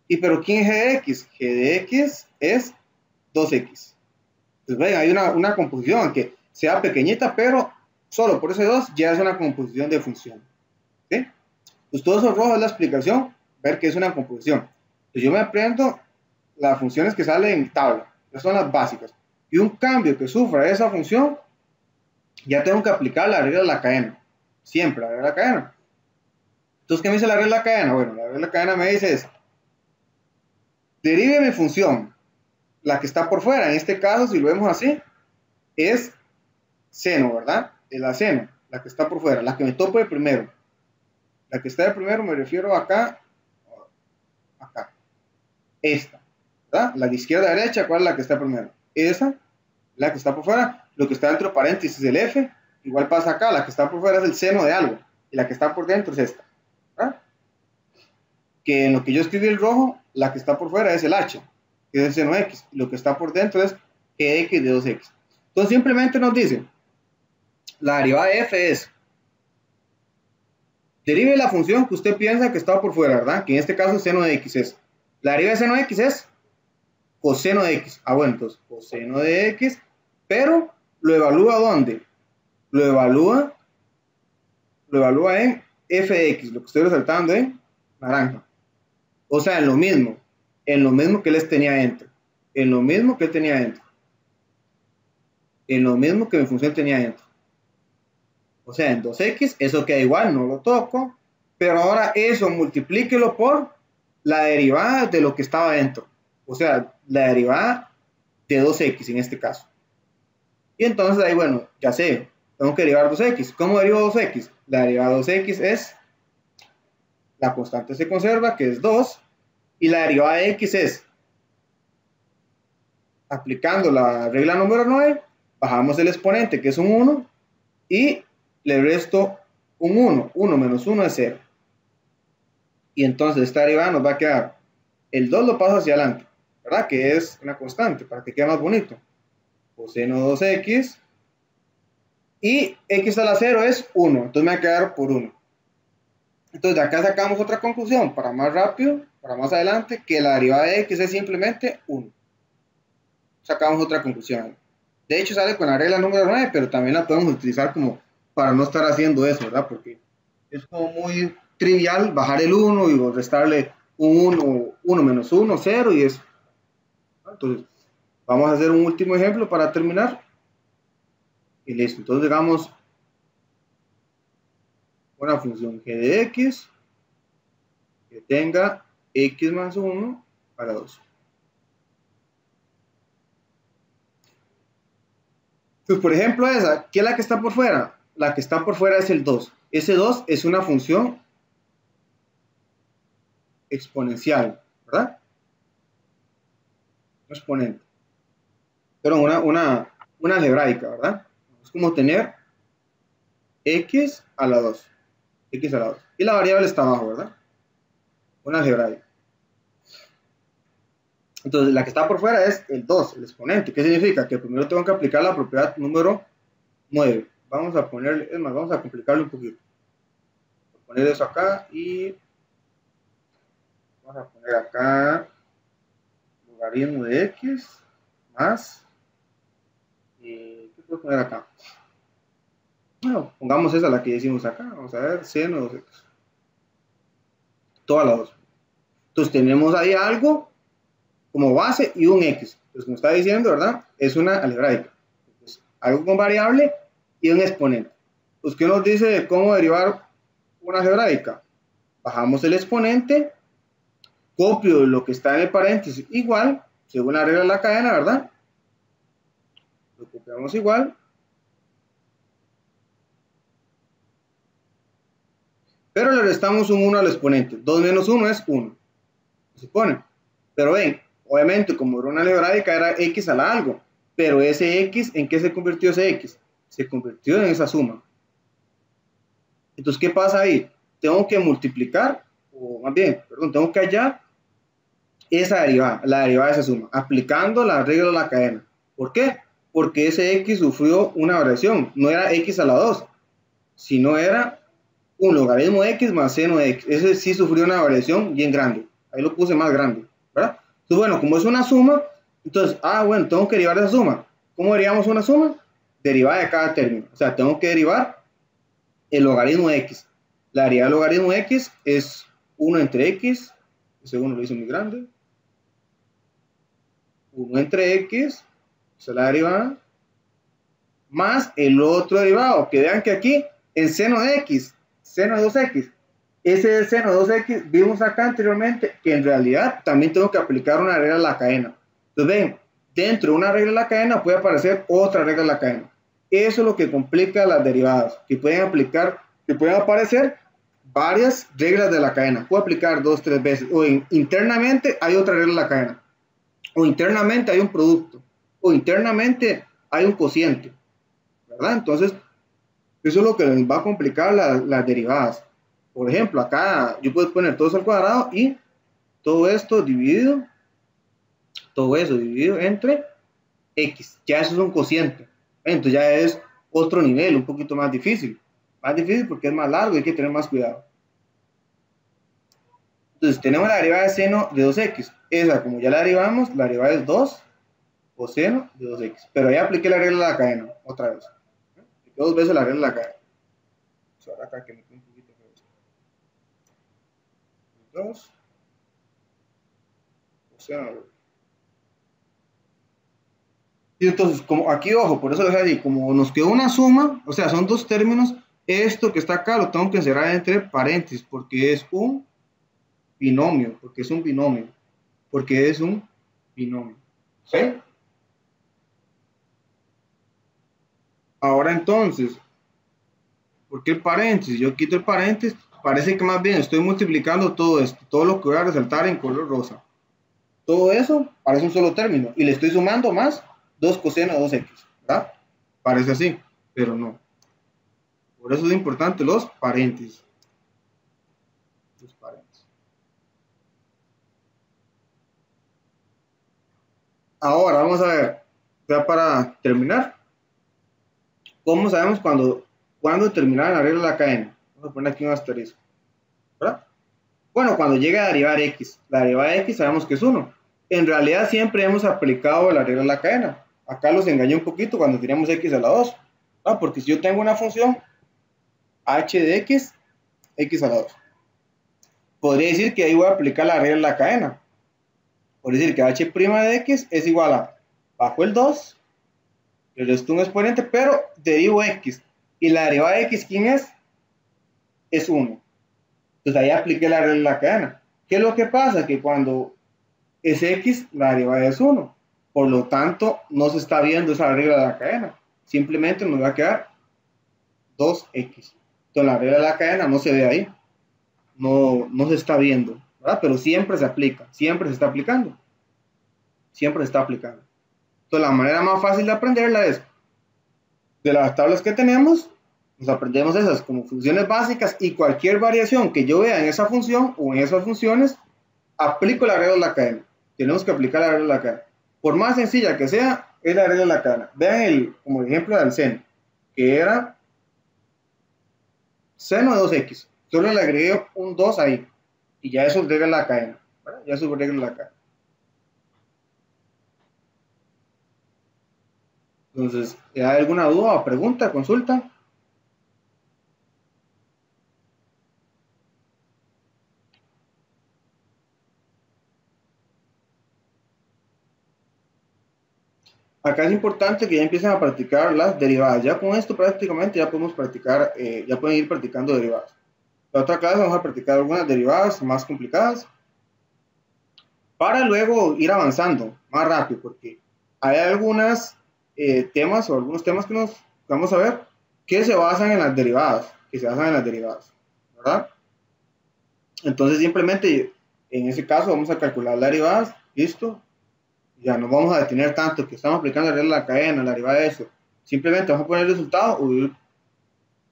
¿Y pero quién es g de x? G de x es 2x. Entonces, ven, hay una composición, aunque sea pequeñita, pero solo por ese 2 ya es una composición de función. ¿Sí? Pues todo eso rojo es la explicación, ver que es una composición. Entonces yo me aprendo las funciones que salen en tabla, esas son las básicas. Y un cambio que sufra esa función, ya tengo que aplicar la regla de la cadena. Siempre la regla de la cadena. Entonces, ¿qué me dice la regla de la cadena? Bueno, la regla de la cadena me dice es, derive mi función, la que está por fuera. En este caso, si lo vemos así, es seno, ¿verdad? Es la seno, la que está por fuera, la que me topo de primero. La que está de primero me refiero acá, acá. Esta, ¿verdad? La de izquierda a derecha, ¿cuál es la que está primero? Esa, la que está por fuera. Lo que está dentro de paréntesis es el f. Igual pasa acá, la que está por fuera es el seno de algo. Y la que está por dentro es esta, ¿verdad? Que en lo que yo escribí el rojo, la que está por fuera es el h, que es el seno x. Y lo que está por dentro es gx de 2x. Entonces simplemente nos dice, la derivada de f es, derive la función que usted piensa que está por fuera, ¿verdad? Que en este caso seno de x es. La derivada de seno de x es coseno de x. Ah, bueno, entonces coseno de x, pero lo evalúa ¿dónde? Lo evalúa en f de x, lo que estoy resaltando en naranja. O sea, en lo mismo que les tenía dentro. en lo mismo que tenía dentro, en lo mismo que mi función tenía dentro. O sea, en 2x, eso queda igual, no lo toco, pero ahora eso multiplíquelo por la derivada de lo que estaba dentro. O sea, la derivada de 2x en este caso. Y entonces ahí, bueno, ya sé, tengo que derivar 2x. ¿Cómo derivo 2x? La derivada de 2x es, la constante se conserva, que es 2, y la derivada de x es, aplicando la regla número 9, bajamos el exponente, que es un 1, y le resto un 1. 1 menos 1 es 0. Y entonces esta derivada nos va a quedar, el 2 lo paso hacia adelante, ¿verdad? Que es una constante, para que quede más bonito. Coseno 2x, y x a la 0 es 1, entonces me va a quedar por 1. Entonces de acá sacamos otra conclusión, para más rápido, para más adelante, que la derivada de x es simplemente 1. Sacamos otra conclusión. De hecho sale con la regla número 9, pero también la podemos utilizar como para no estar haciendo eso, ¿verdad? Porque es como muy trivial bajar el 1 y restarle un 1, 1 menos 1, 0 y eso. Entonces, vamos a hacer un último ejemplo para terminar. Y listo. Entonces, digamos una función g de x que tenga x más 1 a la 2. Pues, por ejemplo, esa, ¿qué es la que está por fuera? La que está por fuera es el 2. Ese 2 es una función exponencial, ¿verdad? Un exponente. Pero una algebraica, ¿verdad? Es como tener x a la 2. X a la 2. Y la variable está abajo, ¿verdad? Una algebraica. Entonces, la que está por fuera es el 2, el exponente. ¿Qué significa? Que primero tengo que aplicar la propiedad número 9. Vamos a ponerle, es más, vamos a complicarlo un poquito. Voy a poner eso acá y vamos a poner acá logaritmo de x más, ¿qué puedo poner acá? Bueno, pongamos esa la que hicimos acá. Vamos a ver, seno de 2x. Todas las dos. Entonces tenemos ahí algo como base y un x. Entonces, como está diciendo, ¿verdad? Es una algebraica. Entonces, algo con variable y un exponente. Pues, ¿qué nos dice de cómo derivar una algebraica? Bajamos el exponente, copio lo que está en el paréntesis igual, según la regla de la cadena, ¿verdad? Lo copiamos igual. Pero le restamos un 1 al exponente. 2 menos 1 es 1. Se supone. Pero ven, obviamente, como era una algebraica, era x a la algo. Pero ese x, ¿en qué se convirtió ese x? Se convirtió en esa suma. Entonces, ¿qué pasa ahí? Tengo que multiplicar, o más bien, perdón, tengo que hallar esa derivada, la derivada de esa suma, aplicando la regla de la cadena. ¿Por qué? Porque ese x sufrió una variación. No era x a la 2, sino era un logaritmo de x más seno de x. Ese sí sufrió una variación bien grande. Ahí lo puse más grande, ¿verdad? Entonces, bueno, como es una suma, entonces, bueno, tengo que derivar esa suma. ¿Cómo derivamos una suma? Derivada de cada término. O sea, tengo que derivar el logaritmo de x. La derivada del logaritmo de x es 1 entre x, ese 1 lo hice muy grande, 1 entre x, esa es la derivada, más el otro derivado, que vean que aquí, el seno de x, seno de 2x, ese seno de 2x, vimos acá anteriormente, que en realidad también tengo que aplicar una regla de la cadena. Entonces ven, dentro de una regla de la cadena puede aparecer otra regla de la cadena. Eso es lo que complica las derivadas, que pueden aparecer varias reglas de la cadena. Puedo aplicar 2, 3 veces, o internamente hay otra regla de la cadena, o internamente hay un producto, o internamente hay un cociente, ¿verdad? Entonces, eso es lo que les va a complicar las derivadas. Por ejemplo, acá yo puedo poner todo eso al cuadrado y todo esto dividido, todo eso dividido entre x. Ya eso es un cociente. Entonces ya es otro nivel, un poquito más difícil. Más difícil porque es más largo y hay que tener más cuidado. Entonces tenemos la derivada de seno de 2x. Esa, como ya la derivamos, la derivada es 2 coseno de 2x. Pero ya apliqué la regla de la cadena, otra vez. Apliqué 2 veces la regla de la cadena. Ahora acá que me quede un poquito feo. 2 coseno de 2. Y entonces, como aquí, ojo, por eso lo dejé así, como nos quedó una suma, o sea, son dos términos, esto que está acá lo tengo que encerrar entre paréntesis, porque es un binomio, porque es un binomio, porque es un binomio. ¿Sí? Ahora entonces, ¿por qué el paréntesis? Yo quito el paréntesis, parece que más bien estoy multiplicando todo esto, todo lo que voy a resaltar en color rosa. Todo eso parece un solo término, y le estoy sumando más 2 coseno de 2x, ¿verdad? Parece así, pero no. Por eso es importante los paréntesis. Los paréntesis. Ahora vamos a ver, ya para terminar, ¿cómo sabemos cuándo terminar la regla de la cadena? Vamos a poner aquí un asterisco, ¿verdad? Bueno, cuando llega a derivar x, la derivada de x sabemos que es 1. En realidad siempre hemos aplicado la regla de la cadena. Acá los engañé un poquito cuando teníamos x a la 2, ¿verdad? Porque si yo tengo una función h de x, x a la 2, podría decir que ahí voy a aplicar la regla de la cadena. Por decir que h' de x es igual a bajo el 2, le resto un exponente, pero derivo x. Y la derivada de x, ¿quién es? Es 1. Entonces ahí apliqué la regla de la cadena. ¿Qué es lo que pasa? Que cuando es x, la derivada es 1. Por lo tanto, no se está viendo esa regla de la cadena. Simplemente nos va a quedar 2x. Entonces la regla de la cadena no se ve ahí. No se está viendo, ¿verdad? Pero siempre se aplica. Siempre se está aplicando. Siempre se está aplicando. Entonces la manera más fácil de aprenderla es de las tablas que tenemos, nos aprendemos esas como funciones básicas y cualquier variación que yo vea en esa función o en esas funciones, aplico la regla de la cadena. Tenemos que aplicar la regla de la cadena. Por más sencilla que sea, es la regla de la cadena. Vean como ejemplo del seno, que era seno de 2x. Solo le agregué un 2 ahí. Y ya eso es regla de la cadena, ¿verdad? Ya eso es regla de la cadena. Entonces, ¿hay alguna duda o pregunta, consulta? Acá es importante que ya empiecen a practicar las derivadas. Ya con esto prácticamente ya podemos practicar, ya pueden ir practicando derivadas. La otra clase vamos a practicar algunas derivadas más complicadas para luego ir avanzando más rápido, porque hay algunos temas o algunos temas que nos vamos a ver que se basan en las derivadas, ¿verdad? Entonces simplemente en ese caso vamos a calcular las derivadas, listo, ya no vamos a detener tanto que estamos aplicando la regla de la cadena, la derivada de eso. Simplemente vamos a poner el resultado o ir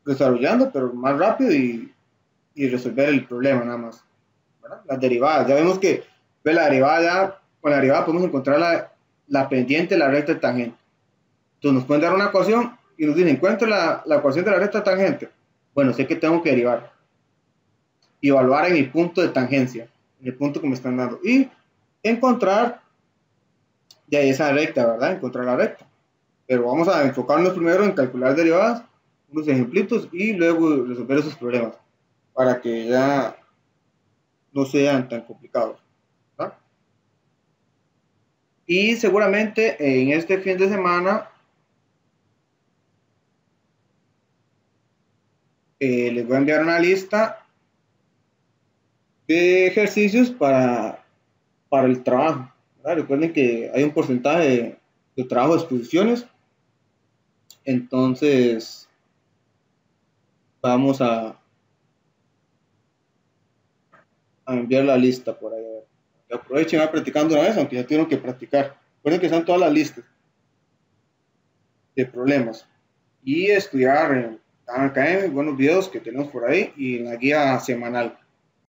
desarrollando, pero más rápido y resolver el problema nada más. ¿Verdad? Las derivadas, ya vemos que pues, con la derivada podemos encontrar la pendiente, la recta y tangente. Entonces nos pueden dar una ecuación y nos dicen, encuentra la ecuación de la recta tangente. Bueno, sé que tengo que derivar y evaluar en mi punto de tangencia, en el punto que me están dando. Y encontrar ya esa recta, ¿verdad? Encontrar la recta. Pero vamos a enfocarnos primero en calcular derivadas, unos ejemplitos y luego resolver esos problemas para que ya no sean tan complicados, ¿verdad? Y seguramente en este fin de semana les voy a enviar una lista de ejercicios para el trabajo, ¿verdad? Recuerden que hay un porcentaje de trabajo de exposiciones, entonces vamos a enviar la lista por ahí. Que aprovechen a practicando una vez, aunque ya tienen que practicar. Recuerden que están todas las listas de problemas. Y estudiar en Khan Academy, buenos videos que tenemos por ahí y en la guía semanal.